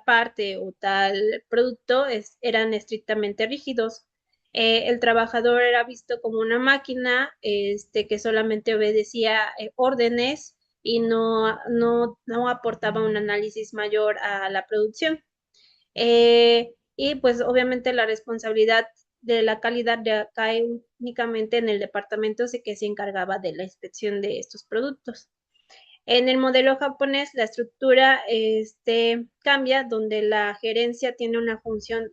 parte o tal producto eran estrictamente rígidos. El trabajador era visto como una máquina, que solamente obedecía órdenes y no aportaba un análisis mayor a la producción. Y pues obviamente la responsabilidad de la calidad cae únicamente en el departamento que se encargaba de la inspección de estos productos. En el modelo japonés, la estructura cambia, donde la gerencia tiene una función,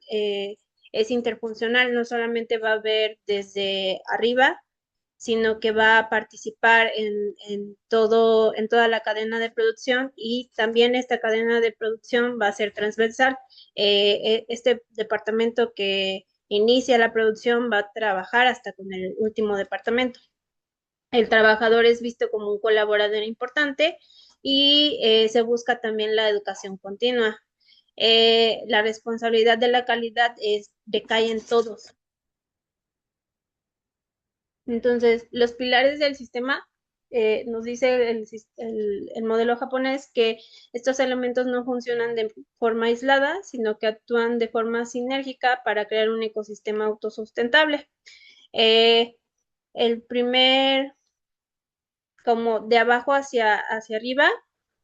es interfuncional, no solamente va a ver desde arriba, sino que va a participar en toda la cadena de producción, y también esta cadena de producción va a ser transversal. Este departamento que inicia la producción va a trabajar hasta con el último departamento. El trabajador es visto como un colaborador importante, y se busca también la educación continua. la responsabilidad de la calidad decae en todos. Entonces, los pilares del sistema, nos dice el modelo japonés que estos elementos no funcionan de forma aislada, sino que actúan de forma sinérgica para crear un ecosistema autosustentable. Eh, el primer, como de abajo hacia arriba,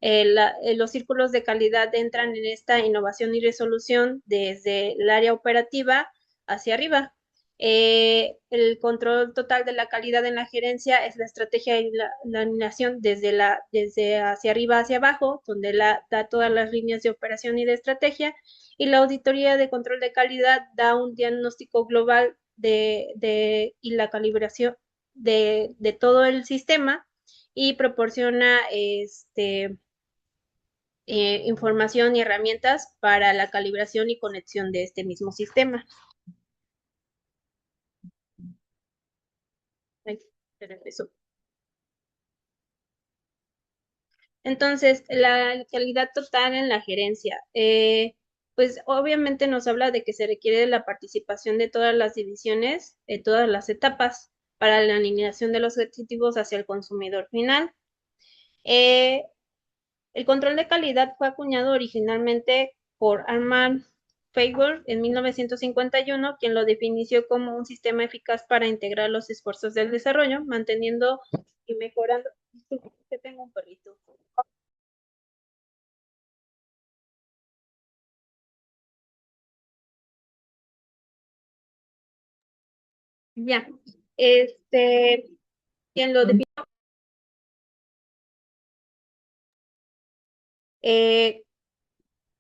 los círculos de calidad entran en esta innovación y resolución desde el área operativa hacia arriba. El control total de la calidad en la gerencia es la estrategia y la alineación desde hacia arriba hacia abajo, donde da todas las líneas de operación y de estrategia, y la auditoría de control de calidad da un diagnóstico global y la calibración de todo el sistema y proporciona información y herramientas para la calibración y conexión de este mismo sistema. Ay, se regresó. Entonces, la calidad total en la gerencia. Pues obviamente nos habla de que se requiere la participación de todas las divisiones, de todas las etapas, para la alineación de los objetivos hacia el consumidor final. Eh, El control de calidad fue acuñado originalmente por Armand Feigur en 1951, quien lo definió como un sistema eficaz para integrar los esfuerzos del desarrollo, manteniendo y mejorando. Disculpe, que tengo un perrito. Ya, quien lo definió, eh,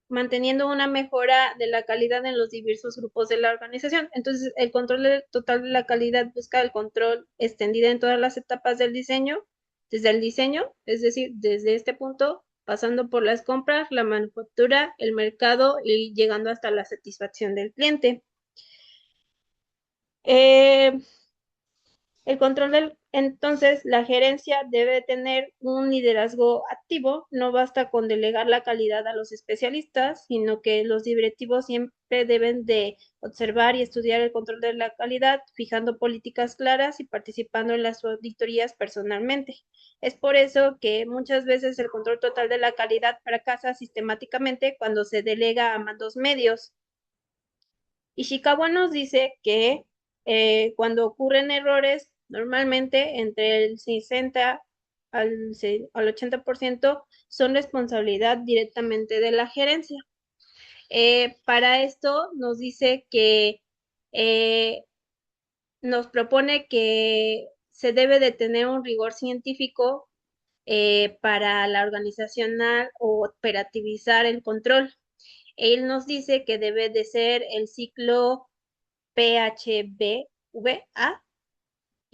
manteniendo una mejora de la calidad en los diversos grupos de la organización. Entonces, el control total de la calidad busca el control extendido en todas las etapas del diseño, desde el diseño, es decir, desde este punto, pasando por las compras, la manufactura, el mercado y llegando hasta la satisfacción del cliente. Eh, entonces, la gerencia debe tener un liderazgo activo, no basta con delegar la calidad a los especialistas, sino que los directivos siempre deben de observar y estudiar el control de la calidad, fijando políticas claras y participando en las auditorías personalmente. Es por eso que muchas veces el control total de la calidad fracasa sistemáticamente cuando se delega a mandos medios. Ishikawa nos dice que cuando ocurren errores, normalmente entre el 60 al 80% son responsabilidad directamente de la gerencia. Para esto nos dice que eh, nos propone que se debe de tener un rigor científico para la organizacional o operativizar el control. Él nos dice que debe de ser el ciclo PHBVA,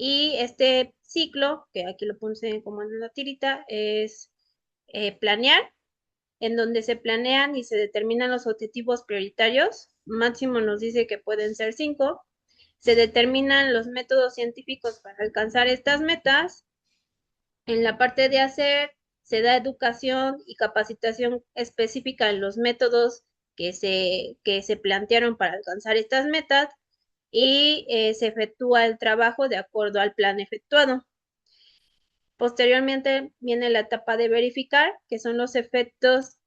y este ciclo, que aquí lo puse como en una tirita, es planear, en donde se planean y se determinan los objetivos prioritarios. Máximo nos dice que pueden ser 5. Se determinan los métodos científicos para alcanzar estas metas. En la parte de hacer, se da educación y capacitación específica en los métodos que se plantearon para alcanzar estas metas, y se efectúa el trabajo de acuerdo al plan efectuado. Posteriormente viene la etapa de verificar, que son los efectos,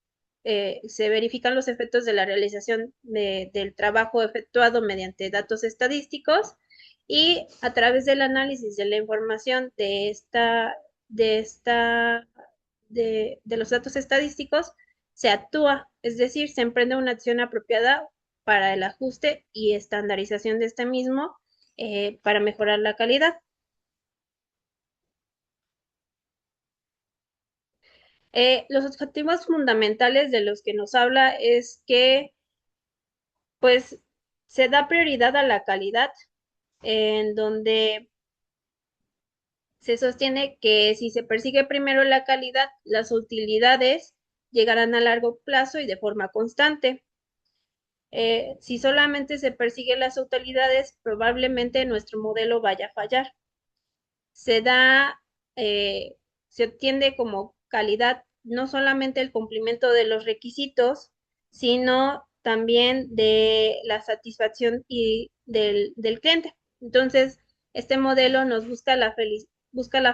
se verifican los efectos de la realización del trabajo efectuado mediante datos estadísticos, y a través del análisis de la información de esta, de los datos estadísticos, se actúa, es decir, se emprende una acción apropiada para el ajuste y estandarización de este mismo, para mejorar la calidad. Los objetivos fundamentales de los que nos habla es que, pues, se da prioridad a la calidad, en donde se sostiene que si se persigue primero la calidad, las utilidades llegarán a largo plazo y de forma constante. Si solamente se persigue las utilidades, probablemente nuestro modelo vaya a fallar. Se da, se obtiene como calidad no solamente el cumplimiento de los requisitos, sino también de la satisfacción y del cliente. Entonces, este modelo nos busca la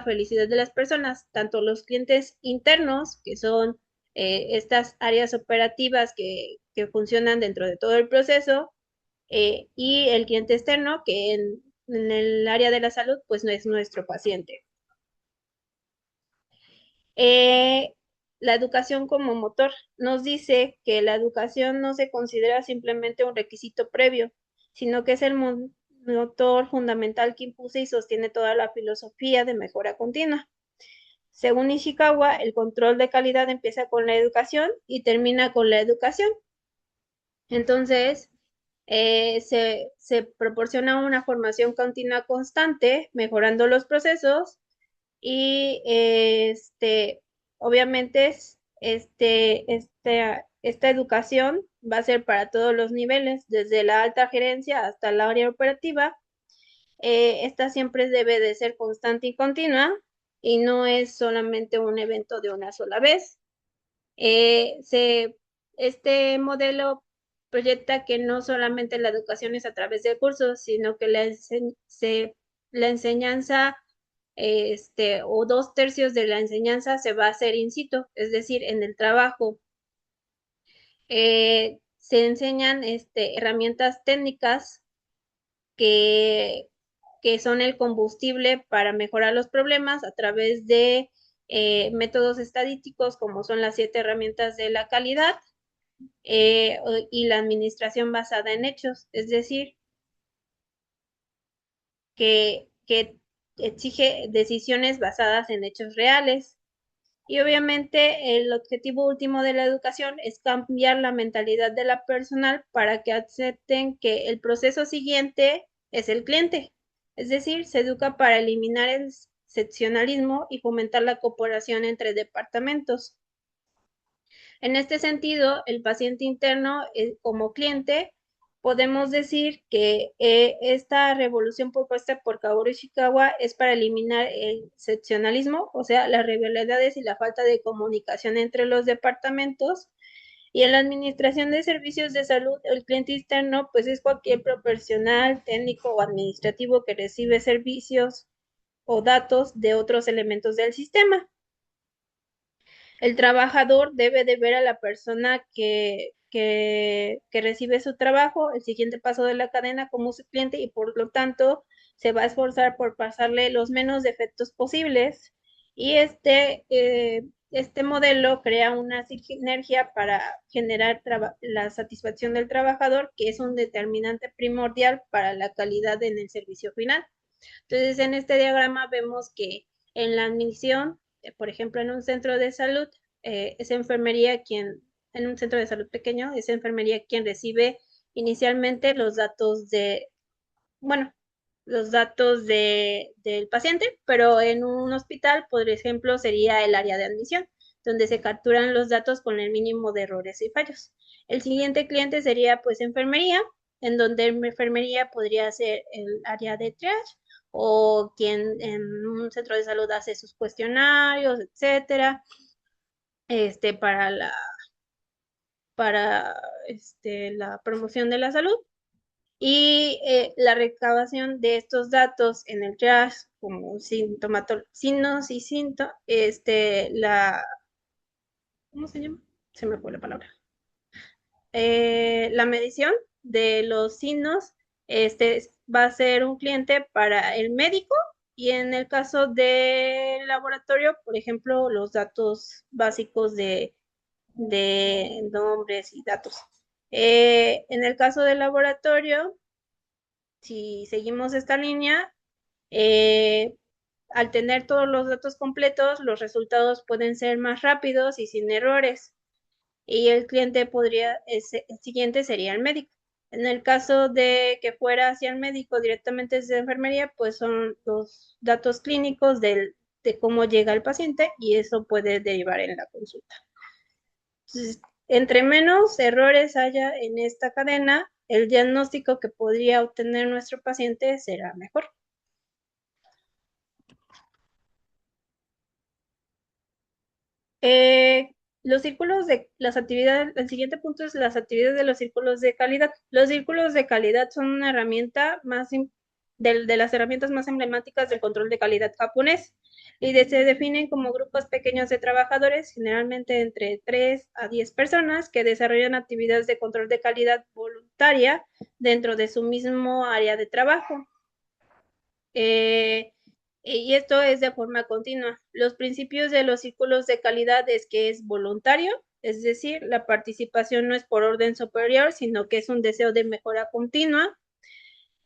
felicidad de las personas, tanto los clientes internos, que son estas áreas operativas que funcionan dentro de todo el proceso, y el cliente externo, que en el área de la salud, pues no es nuestro paciente. Eh, la educación como motor nos dice que la educación no se considera simplemente un requisito previo, sino que es el motor fundamental que impulsa y sostiene toda la filosofía de mejora continua. Según Ishikawa, el control de calidad empieza con la educación y termina con la educación. Entonces, se proporciona una formación continua constante, mejorando los procesos y obviamente esta educación va a ser para todos los niveles, desde la alta gerencia hasta la área operativa. Esta siempre debe de ser constante y continua y no es solamente un evento de una sola vez. Eh, se, este modelo proyecta que no solamente la educación es a través de cursos, sino que la enseñanza, o 2/3 de la enseñanza se va a hacer in situ, es decir, en el trabajo. Se enseñan herramientas técnicas que, que son el combustible para mejorar los problemas a través de métodos estadísticos, como son las 7 herramientas de la calidad, y la administración basada en hechos, es decir, que exige decisiones basadas en hechos reales. Y obviamente el objetivo último de la educación es cambiar la mentalidad de la personal para que acepten que el proceso siguiente es el cliente. Es decir, se educa para eliminar el seccionalismo y fomentar la cooperación entre departamentos. En este sentido, el paciente interno, como cliente, podemos decir que esta revolución propuesta por Kaoru Ishikawa es para eliminar el seccionalismo, o sea, las rivalidades y la falta de comunicación entre los departamentos. Y en la administración de servicios de salud, el cliente externo, pues es cualquier profesional, técnico o administrativo que recibe servicios o datos de otros elementos del sistema. El trabajador debe de ver a la persona que recibe su trabajo, el siguiente paso de la cadena como su cliente, y por lo tanto se va a esforzar por pasarle los menos defectos posibles. Y este modelo crea una sinergia para generar la satisfacción del trabajador, que es un determinante primordial para la calidad en el servicio final. Entonces, en este diagrama vemos que en la admisión, por ejemplo, en un centro de salud, es enfermería quien, en un centro de salud pequeño, es enfermería quien recibe inicialmente los datos bueno, los datos del paciente, pero en un hospital, por ejemplo, sería el área de admisión, donde se capturan los datos con el mínimo de errores y fallos. El siguiente cliente sería pues enfermería, en donde enfermería podría ser el área de triage o quien en un centro de salud hace sus cuestionarios, etcétera, para la promoción de la salud. Y la recabación de estos datos en el triage, como signos y síntomas, ¿cómo se llama? Se me fue la palabra. La medición de los signos, va a ser un cliente para el médico, y en el caso del laboratorio, por ejemplo, los datos básicos de nombres y datos. En el caso del laboratorio, si seguimos esta línea, eh, al tener todos los datos completos, los resultados pueden ser más rápidos y sin errores. Y el cliente el siguiente sería el médico. En el caso de que fuera hacia el médico directamente desde enfermería, pues son los datos clínicos de cómo llega el paciente, y eso puede derivar en la consulta. Entonces, entre menos errores haya en esta cadena, el diagnóstico que podría obtener nuestro paciente será mejor. Los círculos de las actividades, el siguiente punto es las actividades de los círculos de calidad. Los círculos de calidad son una herramienta de las herramientas más emblemáticas del control de calidad japonés y se definen como grupos pequeños de trabajadores, generalmente entre 3 a 10 personas, que desarrollan actividades de control de calidad voluntaria dentro de su mismo área de trabajo. Eh, y esto es de forma continua. Los principios de los círculos de calidad es que es voluntario, es decir, la participación no es por orden superior, sino que es un deseo de mejora continua.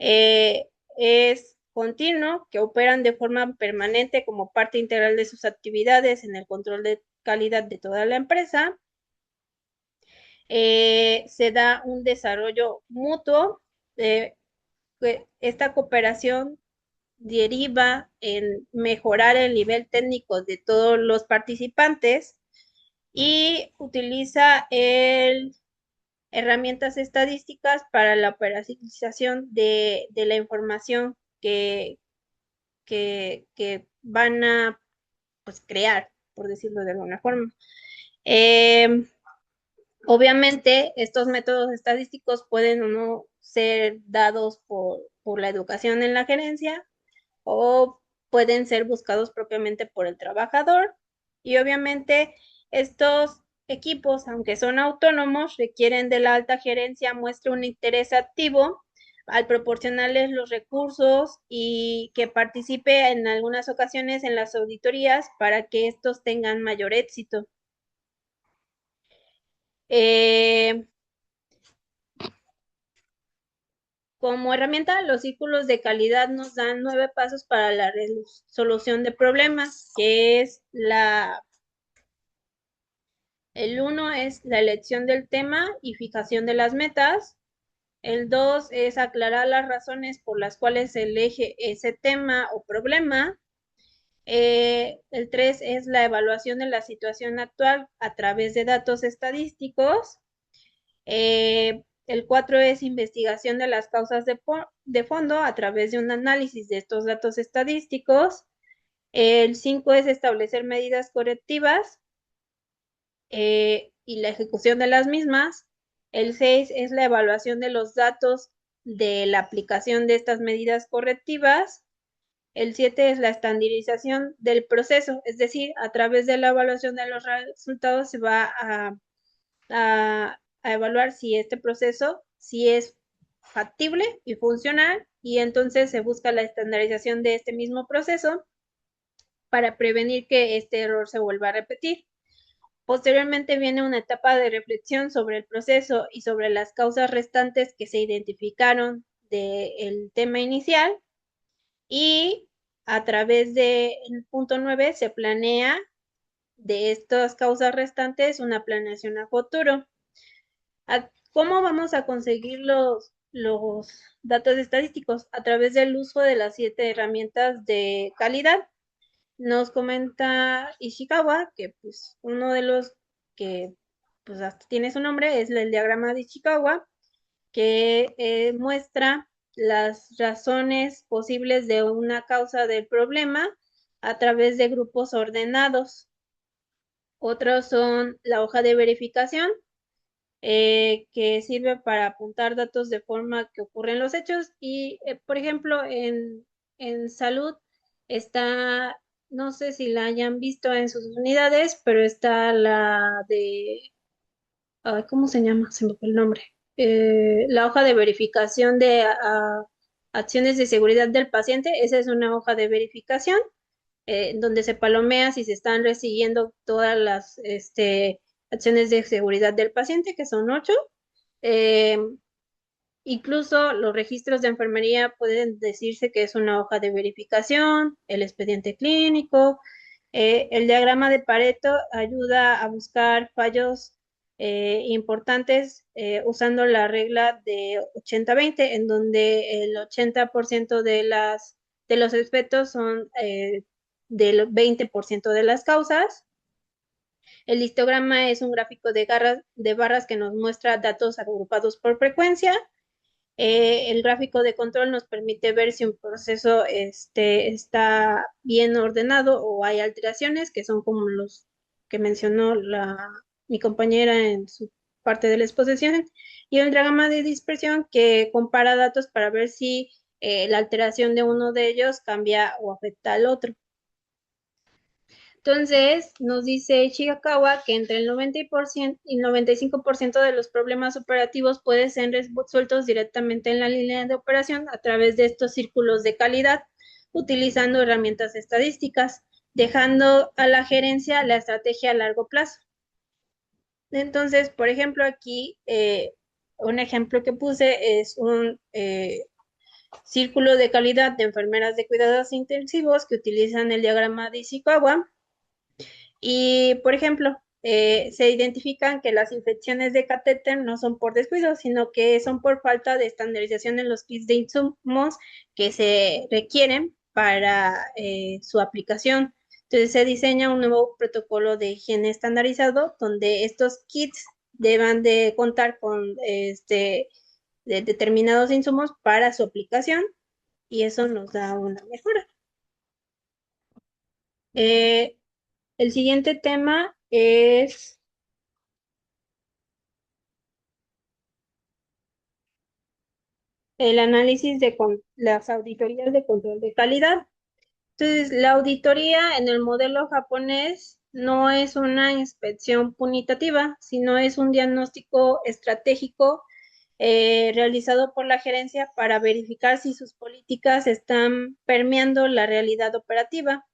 Eh, es continuo, que operan de forma permanente como parte integral de sus actividades en el control de calidad de toda la empresa. Se da un desarrollo mutuo. eh, esta cooperación deriva en mejorar el nivel técnico de todos los participantes y utiliza herramientas estadísticas para la operacionalización de la información que van a pues, crear, por decirlo de alguna forma. Eh, Obviamente, estos métodos estadísticos pueden o no ser dados por la educación en la gerencia, o pueden ser buscados propiamente por el trabajador. Y obviamente estos equipos, aunque son autónomos, requieren de la alta gerencia muestre un interés activo al proporcionarles los recursos y que participe en algunas ocasiones en las auditorías para que estos tengan mayor éxito. Eh, Como herramienta, los círculos de calidad nos dan 9 pasos para la resolución de problemas, que es el 1 es la elección del tema y fijación de las metas. El 2 es aclarar las razones por las cuales se elige ese tema o problema. El 3 es la evaluación de la situación actual a través de datos estadísticos. El 4 es investigación de las causas de fondo a través de un análisis de estos datos estadísticos. El 5 es establecer medidas correctivas y la ejecución de las mismas. El 6 es la evaluación de los datos de la aplicación de estas medidas correctivas. El 7 es la estandarización del proceso, es decir, a través de la evaluación de los resultados se va a evaluar si este proceso si es factible y funcional, y entonces se busca la estandarización de este mismo proceso para prevenir que este error se vuelva a repetir. Posteriormente viene una etapa de reflexión sobre el proceso y sobre las causas restantes que se identificaron del tema inicial, y a través del punto 9 se planea de estas causas restantes una planeación a futuro. ¿Cómo vamos a conseguir los datos estadísticos? A través del uso de las 7 herramientas de calidad. Nos comenta Ishikawa que pues uno de los que pues hasta tiene su nombre es el diagrama de Ishikawa, que muestra las razones posibles de una causa del problema a través de grupos ordenados. Otros son la hoja de verificación, que sirve para apuntar datos de forma que ocurren los hechos. Y, por ejemplo, en salud está, no sé si la hayan visto en sus unidades, pero está la de, ay, ¿cómo se llama? Se me fue el nombre. La hoja de verificación de acciones de seguridad del paciente. Esa es una hoja de verificación donde se palomea si se están recibiendo todas las acciones de seguridad del paciente, que son 8. Eh, Incluso los registros de enfermería pueden decirse que es una hoja de verificación, el expediente clínico. El diagrama de Pareto ayuda a buscar fallos importantes usando la regla de 80-20, en donde el 80% de los efectos son del 20% de las causas. El histograma es un gráfico de barras que nos muestra datos agrupados por frecuencia. El gráfico de control nos permite ver si un proceso está bien ordenado o hay alteraciones, que son como los que mencionó mi compañera en su parte de la exposición, y el diagrama de dispersión que compara datos para ver si la alteración de uno de ellos cambia o afecta al otro. Entonces, nos dice Chigakawa que entre el 90% y 95% de los problemas operativos pueden ser resueltos directamente en la línea de operación a través de estos círculos de calidad, utilizando herramientas estadísticas, dejando a la gerencia la estrategia a largo plazo. Entonces, por ejemplo, aquí un ejemplo que puse es un círculo de calidad de enfermeras de cuidados intensivos que utilizan el diagrama de Ishikawa. Y, por ejemplo, se identifican que las infecciones de catéter no son por descuido, sino que son por falta de estandarización en los kits de insumos que se requieren para su aplicación. Entonces se diseña un nuevo protocolo de higiene estandarizado donde estos kits deban de contar con de determinados insumos para su aplicación y eso nos da una mejora. El siguiente tema es el análisis de las auditorías de control de calidad. Entonces, la auditoría en el modelo japonés no es una inspección punitativa, sino es un diagnóstico estratégico realizado por la gerencia para verificar si sus políticas están permeando la realidad operativa.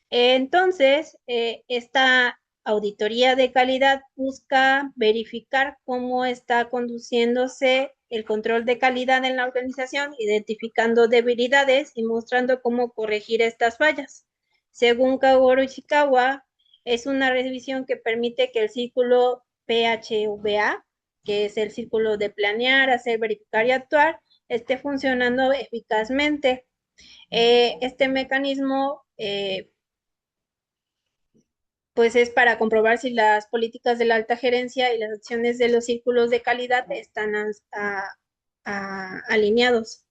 Entonces, esta auditoría de calidad busca verificar cómo está conduciéndose el control de calidad en la organización, identificando debilidades y mostrando cómo corregir estas fallas. Según Kaworu Ishikawa, es una revisión que permite que el círculo PHVA, que es el círculo de planear, hacer, verificar y actuar, esté funcionando eficazmente. Este mecanismo pues es para comprobar si las políticas de la alta gerencia y las acciones de los círculos de calidad están alineados.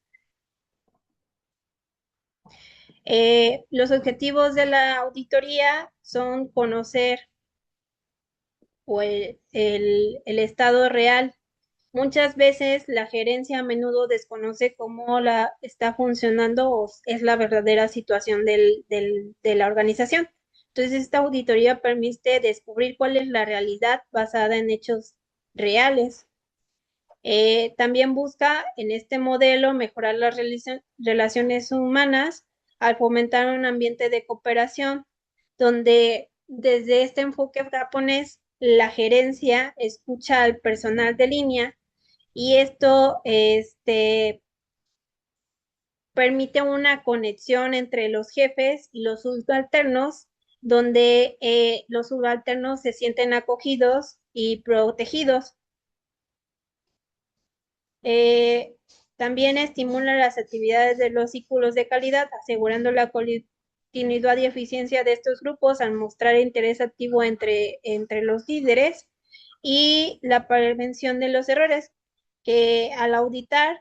Los objetivos de la auditoría son conocer el estado real. Muchas veces la gerencia a menudo desconoce cómo está funcionando o es la verdadera situación de la organización. Entonces, esta auditoría permite descubrir cuál es la realidad basada en hechos reales. También busca en este modelo mejorar las relaciones humanas al fomentar un ambiente de cooperación donde desde este enfoque japonés la gerencia escucha al personal de línea y esto permite una conexión entre los jefes y los subalternos, donde los subalternos se sienten acogidos y protegidos. Eh, También estimula las actividades de los círculos de calidad, asegurando la continuidad y eficiencia de estos grupos al mostrar interés activo entre los líderes y la prevención de los errores, que al auditar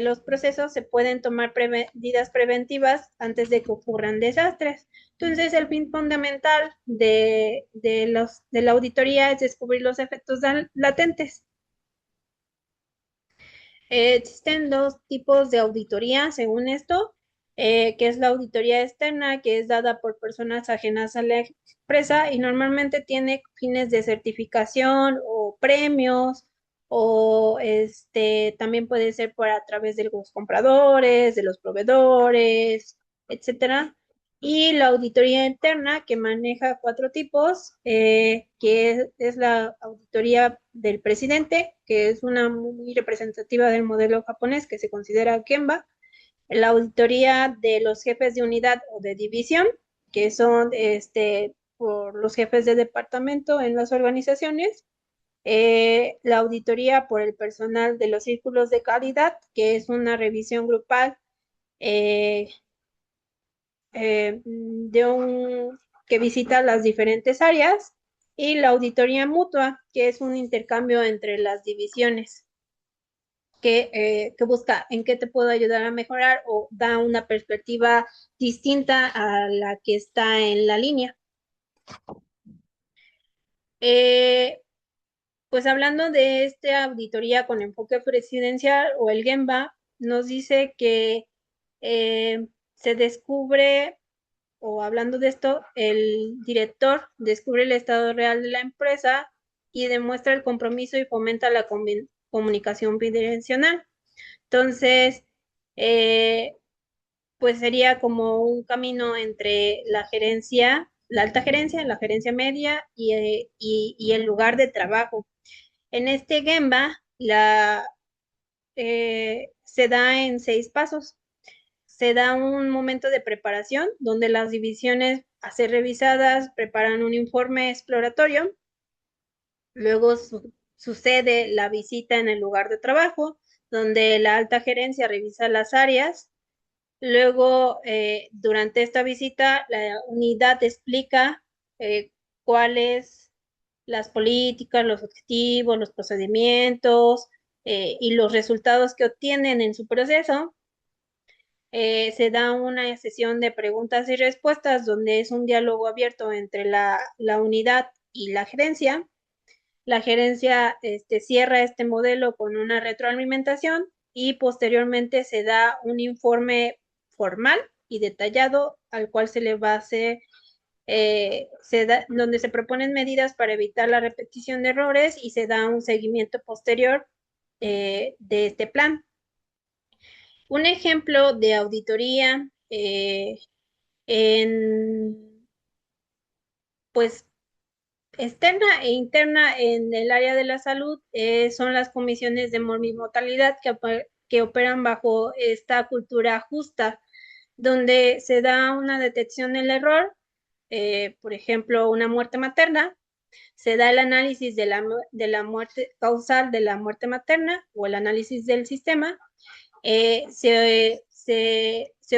los procesos se pueden tomar medidas preventivas antes de que ocurran desastres. Entonces, el fin fundamental de la auditoría es descubrir los efectos latentes. Existen dos tipos de auditoría, según esto, que es la auditoría externa, que es dada por personas ajenas a la empresa y normalmente tiene fines de certificación o premios, o también puede ser por a través de los compradores, de los proveedores, etcétera. Y la auditoría interna, que maneja cuatro tipos, que es la auditoría del presidente, que es una muy representativa del modelo japonés que se considera Gemba, la auditoría de los jefes de unidad o de división, que son por los jefes de departamento en las organizaciones, la auditoría por el personal de los círculos de calidad, que es una revisión grupal eh, que visita las diferentes áreas, y la auditoría mutua, que es un intercambio entre las divisiones, que busca en qué te puedo ayudar a mejorar o da una perspectiva distinta a la que está en la línea. Eh, pues hablando de esta auditoría con enfoque presidencial o el Gemba, nos dice que eh, se descubre, o hablando de esto, el director descubre el estado real de la empresa y demuestra el compromiso y fomenta la comunicación bidireccional. Entonces, eh, pues sería como un camino entre la gerencia, la alta gerencia, la gerencia media y el lugar de trabajo. En este Gemba, se da en 6 pasos. Se da un momento de preparación donde las divisiones a ser revisadas preparan un informe exploratorio. Luego sucede la visita en el lugar de trabajo, donde la alta gerencia revisa las áreas. Luego, durante esta visita, la unidad explica cuáles las políticas, los objetivos, los procedimientos y los resultados que obtienen en su proceso. Se da una sesión de preguntas y respuestas donde es un diálogo abierto entre la unidad y la gerencia. La gerencia cierra este modelo con una retroalimentación y posteriormente se da un informe formal y detallado al cual se le va a hacer, donde se proponen medidas para evitar la repetición de errores y se da un seguimiento posterior de este plan. Un ejemplo de auditoría en, pues, externa e interna en el área de la salud son las comisiones de mortalidad que operan bajo esta cultura justa, donde se da una detección del error, por ejemplo, una muerte materna, se da el análisis de la muerte causal de la muerte materna o el análisis del sistema, se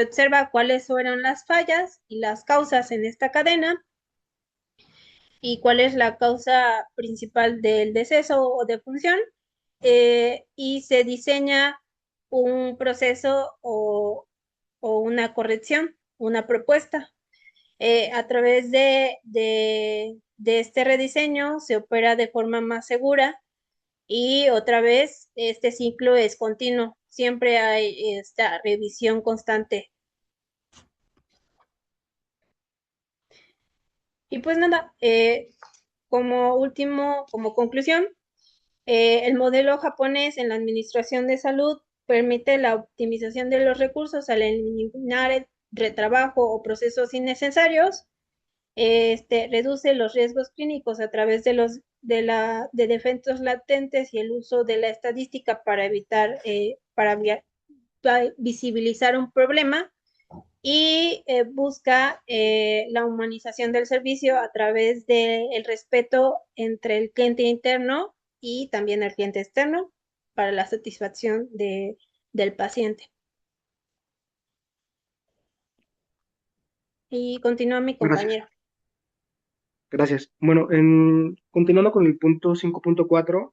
observa cuáles fueron las fallas y las causas en esta cadena y cuál es la causa principal del deceso o de función, y se diseña un proceso o una corrección, una propuesta. A través de este rediseño se opera de forma más segura y otra vez este ciclo es continuo, siempre hay esta revisión constante. Y pues nada, como último, como conclusión, el modelo japonés en la administración de salud permite la optimización de los recursos al eliminar el retrabajo o procesos innecesarios. Reduce los riesgos clínicos a través de defectos latentes y el uso de la estadística para evitar, para visibilizar un problema y busca la humanización del servicio a través del respeto entre el cliente interno y también el cliente externo para la satisfacción del paciente. Y continúa mi Gracias, compañero. gracias. Bueno, continuando con el punto 5.4,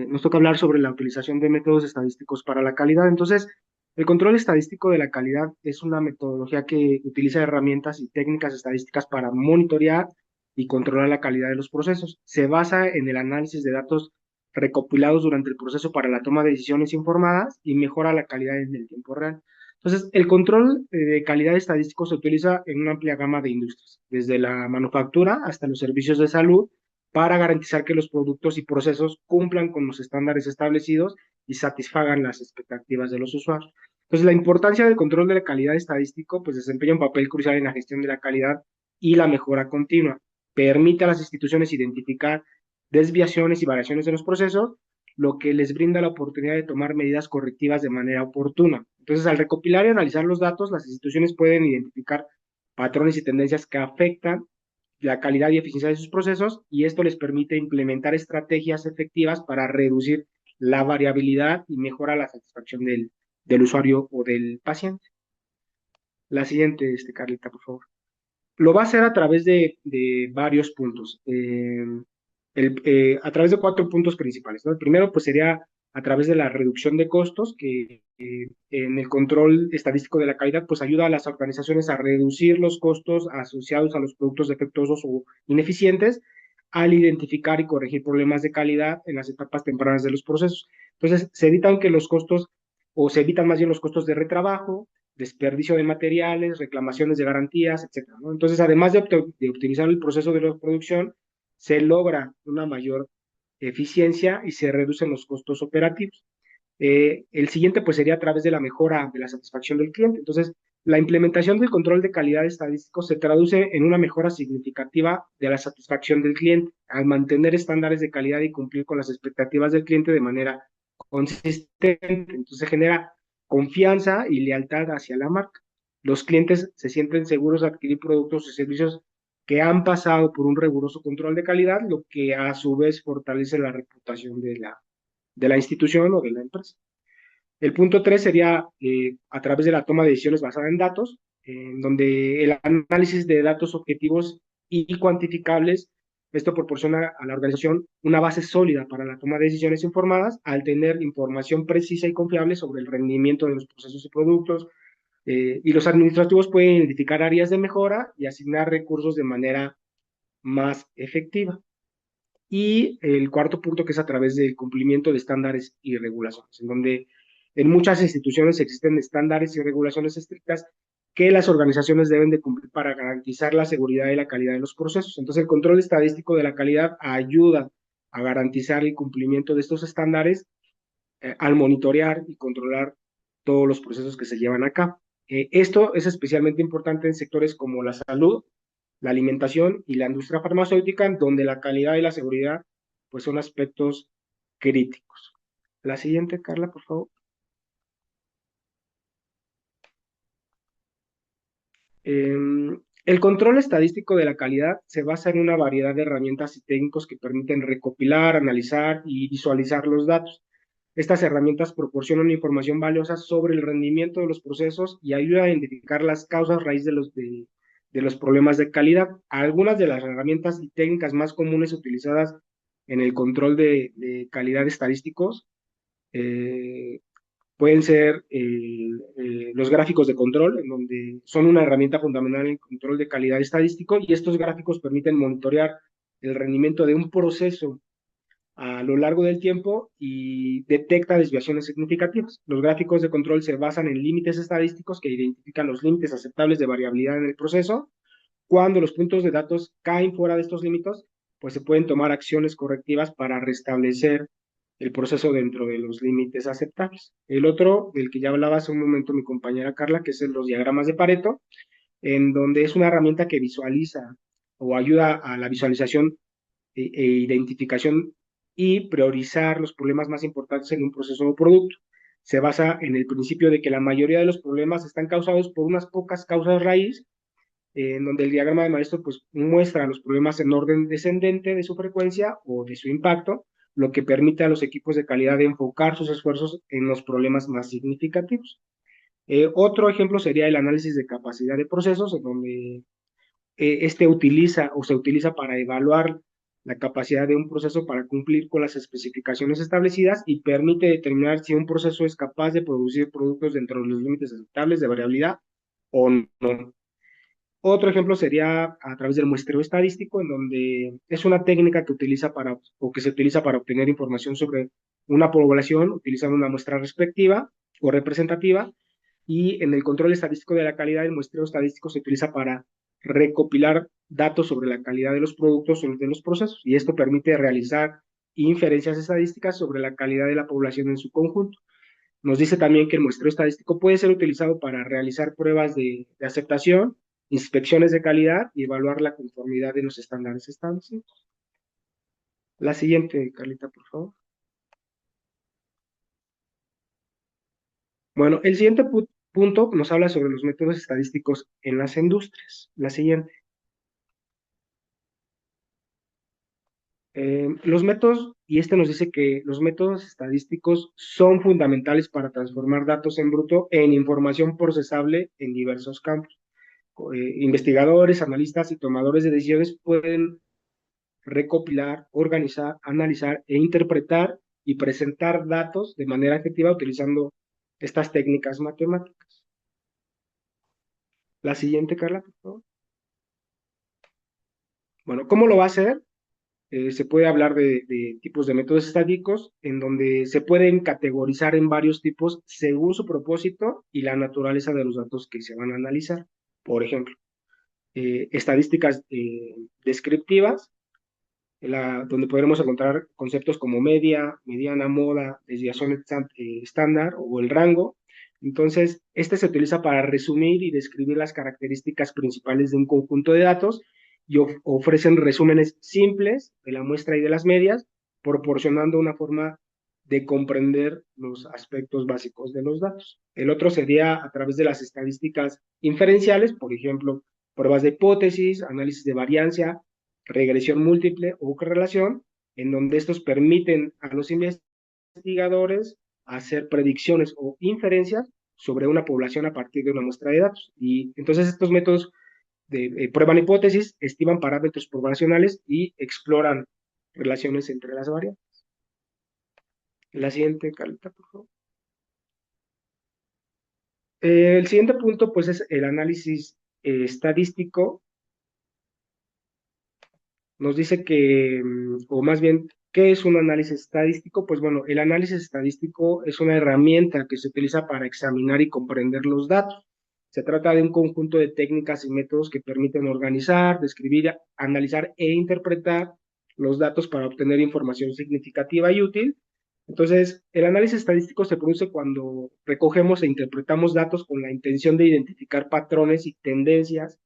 nos toca hablar sobre la utilización de métodos estadísticos para la calidad. Entonces, el control estadístico de la calidad es una metodología que utiliza herramientas y técnicas estadísticas para monitorear y controlar la calidad de los procesos. Se basa en el análisis de datos recopilados durante el proceso para la toma de decisiones informadas y mejora la calidad en el tiempo real. Entonces, el control de calidad estadístico se utiliza en una amplia gama de industrias, desde la manufactura hasta los servicios de salud, para garantizar que los productos y procesos cumplan con los estándares establecidos y satisfagan las expectativas de los usuarios. Entonces, la importancia del control de la calidad estadístico pues desempeña un papel crucial en la gestión de la calidad y la mejora continua. Permite a las instituciones identificar desviaciones y variaciones de los procesos, lo que les brinda la oportunidad de tomar medidas correctivas de manera oportuna. Entonces, al recopilar y analizar los datos, las instituciones pueden identificar patrones y tendencias que afectan la calidad y eficiencia de sus procesos, y esto les permite implementar estrategias efectivas para reducir la variabilidad y mejorar la satisfacción del usuario o del paciente. La siguiente, Carlita, por favor. Lo va a hacer a través de varios puntos, a través de 4 puntos principales, ¿no? El primero, pues, sería a través de la reducción de costos, que en el control estadístico de la calidad, pues ayuda a las organizaciones a reducir los costos asociados a los productos defectuosos o ineficientes, al identificar y corregir problemas de calidad en las etapas tempranas de los procesos. Entonces, se evitan que los costos, o se evitan más bien los costos de retrabajo, desperdicio de materiales, reclamaciones de garantías, etcétera, ¿no? Entonces, además de optimizar el proceso de la producción, se logra una mayor eficiencia y se reducen los costos operativos. El siguiente pues sería a través de la mejora de la satisfacción del cliente. Entonces, la implementación del control de calidad estadístico se traduce en una mejora significativa de la satisfacción del cliente al mantener estándares de calidad y cumplir con las expectativas del cliente de manera consistente. Entonces, genera confianza y lealtad hacia la marca. Los clientes se sienten seguros de adquirir productos y servicios que han pasado por un riguroso control de calidad, lo que a su vez fortalece la reputación de la institución o de la empresa. El punto 3 sería a través de la toma de decisiones basada en datos, en donde el análisis de datos objetivos y cuantificables, esto proporciona a la organización una base sólida para la toma de decisiones informadas al tener información precisa y confiable sobre el rendimiento de los procesos y productos, y los administrativos pueden identificar áreas de mejora y asignar recursos de manera más efectiva. Y el cuarto punto, que es a través del cumplimiento de estándares y regulaciones, en donde en muchas instituciones existen estándares y regulaciones estrictas que las organizaciones deben de cumplir para garantizar la seguridad y la calidad de los procesos. Entonces, el control estadístico de la calidad ayuda a garantizar el cumplimiento de estos estándares al monitorear y controlar todos los procesos que se llevan a cabo. Esto es especialmente importante en sectores como la salud, la alimentación y la industria farmacéutica, donde la calidad y la seguridad pues son aspectos críticos. La siguiente, Carla, por favor. El control estadístico de la calidad se basa en una variedad de herramientas y técnicos que permiten recopilar, analizar y visualizar los datos. Estas herramientas proporcionan información valiosa sobre el rendimiento de los procesos y ayudan a identificar las causas raíz de los problemas de calidad. Algunas de las herramientas y técnicas más comunes utilizadas en el control de calidad estadísticos eh, pueden ser los gráficos de control, en donde son una herramienta fundamental en el control de calidad estadístico, y estos gráficos permiten monitorear el rendimiento de un proceso a lo largo del tiempo y detecta desviaciones significativas. Los gráficos de control se basan en límites estadísticos que identifican los límites aceptables de variabilidad en el proceso. Cuando los puntos de datos caen fuera de estos límites, pues se pueden tomar acciones correctivas para restablecer el proceso dentro de los límites aceptables. El otro, del que ya hablaba hace un momento mi compañera Carla, que es los diagramas de Pareto, en donde es una herramienta que visualiza o ayuda a la visualización e identificación y priorizar los problemas más importantes en un proceso o producto. Se basa en el principio de que la mayoría de los problemas están causados por unas pocas causas raíz, en donde el diagrama de maestro pues, muestra los problemas en orden descendente de su frecuencia o de su impacto, lo que permite a los equipos de calidad de enfocar sus esfuerzos en los problemas más significativos. Otro ejemplo sería el análisis de capacidad de procesos, en donde este utiliza o se utiliza para evaluar la capacidad de un proceso para cumplir con las especificaciones establecidas y permite determinar si un proceso es capaz de producir productos dentro de los límites aceptables de variabilidad o no. Otro ejemplo sería a través del muestreo estadístico, en donde es una técnica que utiliza para, o que se utiliza para obtener información sobre una población, utilizando una muestra respectiva o representativa, y en el control estadístico de la calidad, el muestreo estadístico se utiliza para recopilar datos sobre la calidad de los productos o de los procesos, y esto permite realizar inferencias estadísticas sobre la calidad de la población en su conjunto. Nos dice también que el muestreo estadístico puede ser utilizado para realizar pruebas de aceptación, inspecciones de calidad y evaluar la conformidad de los estándares establecidos. La siguiente, Carlita, por favor. Bueno, el siguiente punto nos habla sobre los métodos estadísticos en las industrias. La siguiente. Los métodos, y este nos dice que los métodos estadísticos son fundamentales para transformar datos en bruto en información procesable en diversos campos. Investigadores, analistas y tomadores de decisiones pueden recopilar, organizar, analizar e interpretar y presentar datos de manera efectiva utilizando estas técnicas matemáticas. La siguiente, Carla, por favor. Bueno, ¿cómo lo va a hacer? Se puede hablar de tipos de métodos estadísticos en donde se pueden categorizar en varios tipos según su propósito y la naturaleza de los datos que se van a analizar. Por ejemplo, estadísticas descriptivas, donde podremos encontrar conceptos como media, mediana, moda, desviación estándar o el rango. Entonces, este se utiliza para resumir y describir las características principales de un conjunto de datos y ofrecen resúmenes simples de la muestra y de las medias, proporcionando una forma de comprender los aspectos básicos de los datos. El otro sería a través de las estadísticas inferenciales, por ejemplo, pruebas de hipótesis, análisis de variancia, regresión múltiple o correlación, en donde estos permiten a los investigadores hacer predicciones o inferencias sobre una población a partir de una muestra de datos. Y entonces estos métodos prueban hipótesis, estiman parámetros poblacionales y exploran relaciones entre las variables. La siguiente, Carlita, por favor. El siguiente punto, pues, es el análisis estadístico. Nos dice que, o más bien, ¿qué es un análisis estadístico? Pues bueno, el análisis estadístico es una herramienta que se utiliza para examinar y comprender los datos. Se trata de un conjunto de técnicas y métodos que permiten organizar, describir, analizar e interpretar los datos para obtener información significativa y útil. Entonces, el análisis estadístico se produce cuando recogemos e interpretamos datos con la intención de identificar patrones y tendencias,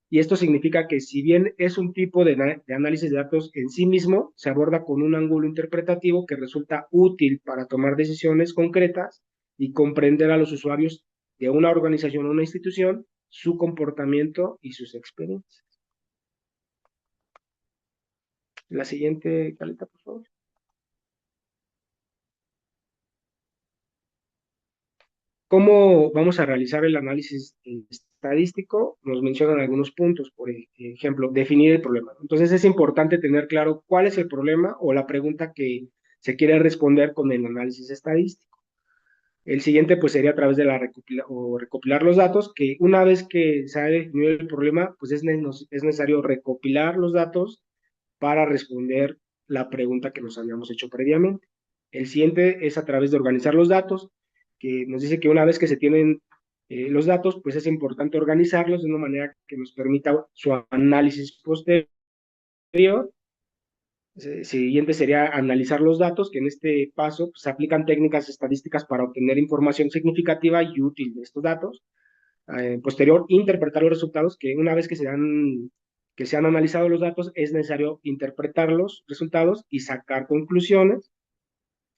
y esto significa que si bien es un tipo de análisis de datos en sí mismo, se aborda con un ángulo interpretativo que resulta útil para tomar decisiones concretas y comprender a los usuarios de una organización o una institución, su comportamiento y sus experiencias. La siguiente, Caleta, por favor. ¿Cómo vamos a realizar el análisis estadístico? Nos mencionan algunos puntos, por ejemplo, definir el problema. Entonces es importante tener claro cuál es el problema o la pregunta que se quiere responder con el análisis estadístico. El siguiente pues sería a través de recopilar los datos, que una vez que se ha definido el problema, pues es necesario recopilar los datos para responder la pregunta que nos habíamos hecho previamente. El siguiente es a través de organizar los datos, que nos dice que una vez que se tienen los datos, pues es importante organizarlos de una manera que nos permita su análisis posterior. Siguiente sería analizar los datos, que en este paso pues, se aplican técnicas estadísticas para obtener información significativa y útil de estos datos. Posterior, interpretar los resultados, que una vez que se han analizado los datos, es necesario interpretar los resultados y sacar conclusiones.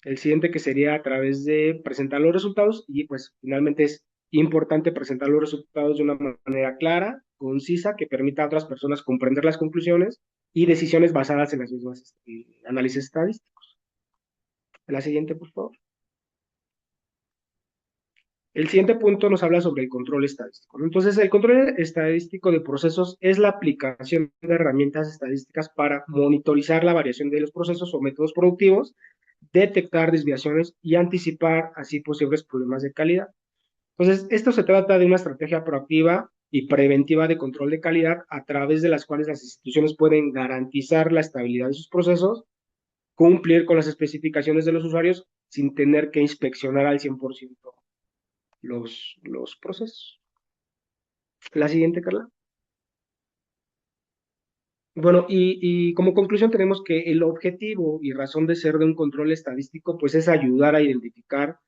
El siguiente que sería a través de presentar los resultados y pues finalmente es importante presentar los resultados de una manera clara, concisa, que permita a otras personas comprender las conclusiones y decisiones basadas en las mismas análisis estadísticos. La siguiente, por favor. El siguiente punto nos habla sobre el control estadístico. Entonces, el control estadístico de procesos es la aplicación de herramientas estadísticas para monitorizar la variación de los procesos o métodos productivos, detectar desviaciones y anticipar así posibles problemas de calidad. Entonces, esto se trata de una estrategia proactiva y preventiva de control de calidad a través de las cuales las instituciones pueden garantizar la estabilidad de sus procesos, cumplir con las especificaciones de los usuarios sin tener que inspeccionar al 100% los procesos. La siguiente, Carla. Bueno, y como conclusión tenemos que el objetivo y razón de ser de un control estadístico, pues es ayudar a identificar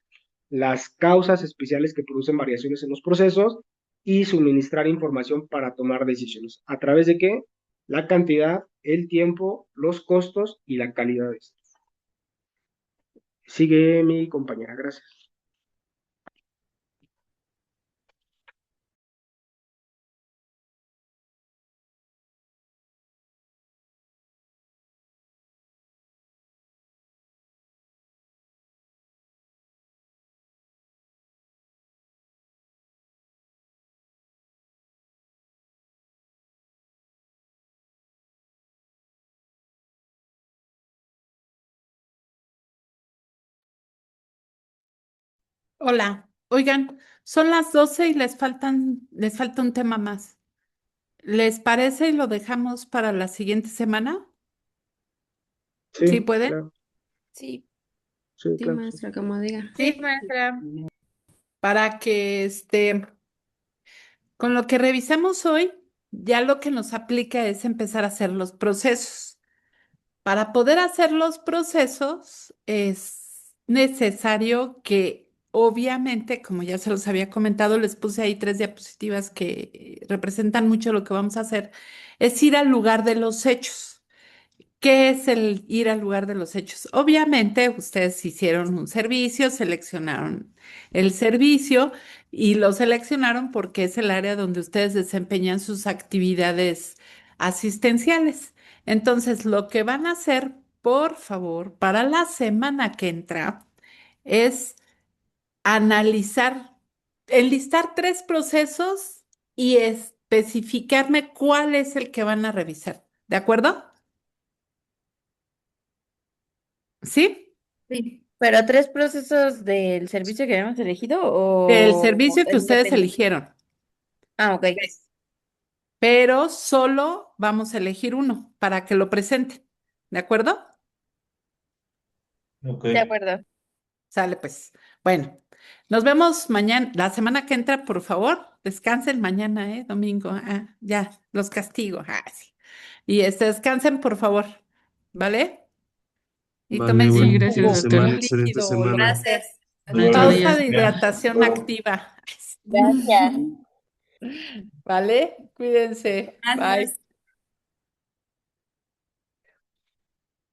las causas especiales que producen variaciones en los procesos y suministrar información para tomar decisiones. ¿A través de qué? La cantidad, el tiempo, los costos y la calidad de esto. Sigue mi compañera, gracias. Hola, oigan, son las 12 y les falta un tema más. ¿Les parece y lo dejamos para la siguiente semana? ¿Sí Sí, pueden? claro, Sí, sí, sí, claro. maestra, como diga. Sí, maestra. Para que con lo que revisamos hoy, ya lo que nos aplica es empezar a hacer los procesos. Para poder hacer los procesos es necesario que, obviamente, como ya se los había comentado, les puse ahí 3 diapositivas que representan mucho lo que vamos a hacer, es ir al lugar de los hechos. ¿Qué es el ir al lugar de los hechos? Obviamente, ustedes hicieron un servicio, seleccionaron el servicio y lo seleccionaron porque es el área donde ustedes desempeñan sus actividades asistenciales. Entonces, lo que van a hacer, por favor, para la semana que entra, es analizar, enlistar 3 procesos y especificarme cuál es el que van a revisar. ¿De acuerdo? ¿Sí? Sí. ¿Pero 3 procesos del servicio que habíamos elegido El o servicio que ustedes independiente? eligieron, Ah, ok. pero solo vamos a elegir uno para que lo presenten. ¿De acuerdo? Ok. De acuerdo. Sale pues. Bueno, nos vemos mañana, la semana que entra, por favor. Descansen mañana, domingo. Ah, ya, los castigo. Ah, sí. Y descansen, por favor. ¿Vale? Y Vale, tomen Sí, su buen gracias, fin de jugo, semana, doctora. un excelente líquido, semana. Gracias. Bonito Bye. taza día. de hidratación activa. Gracias. ¿Vale? Cuídense. Bye. Gracias.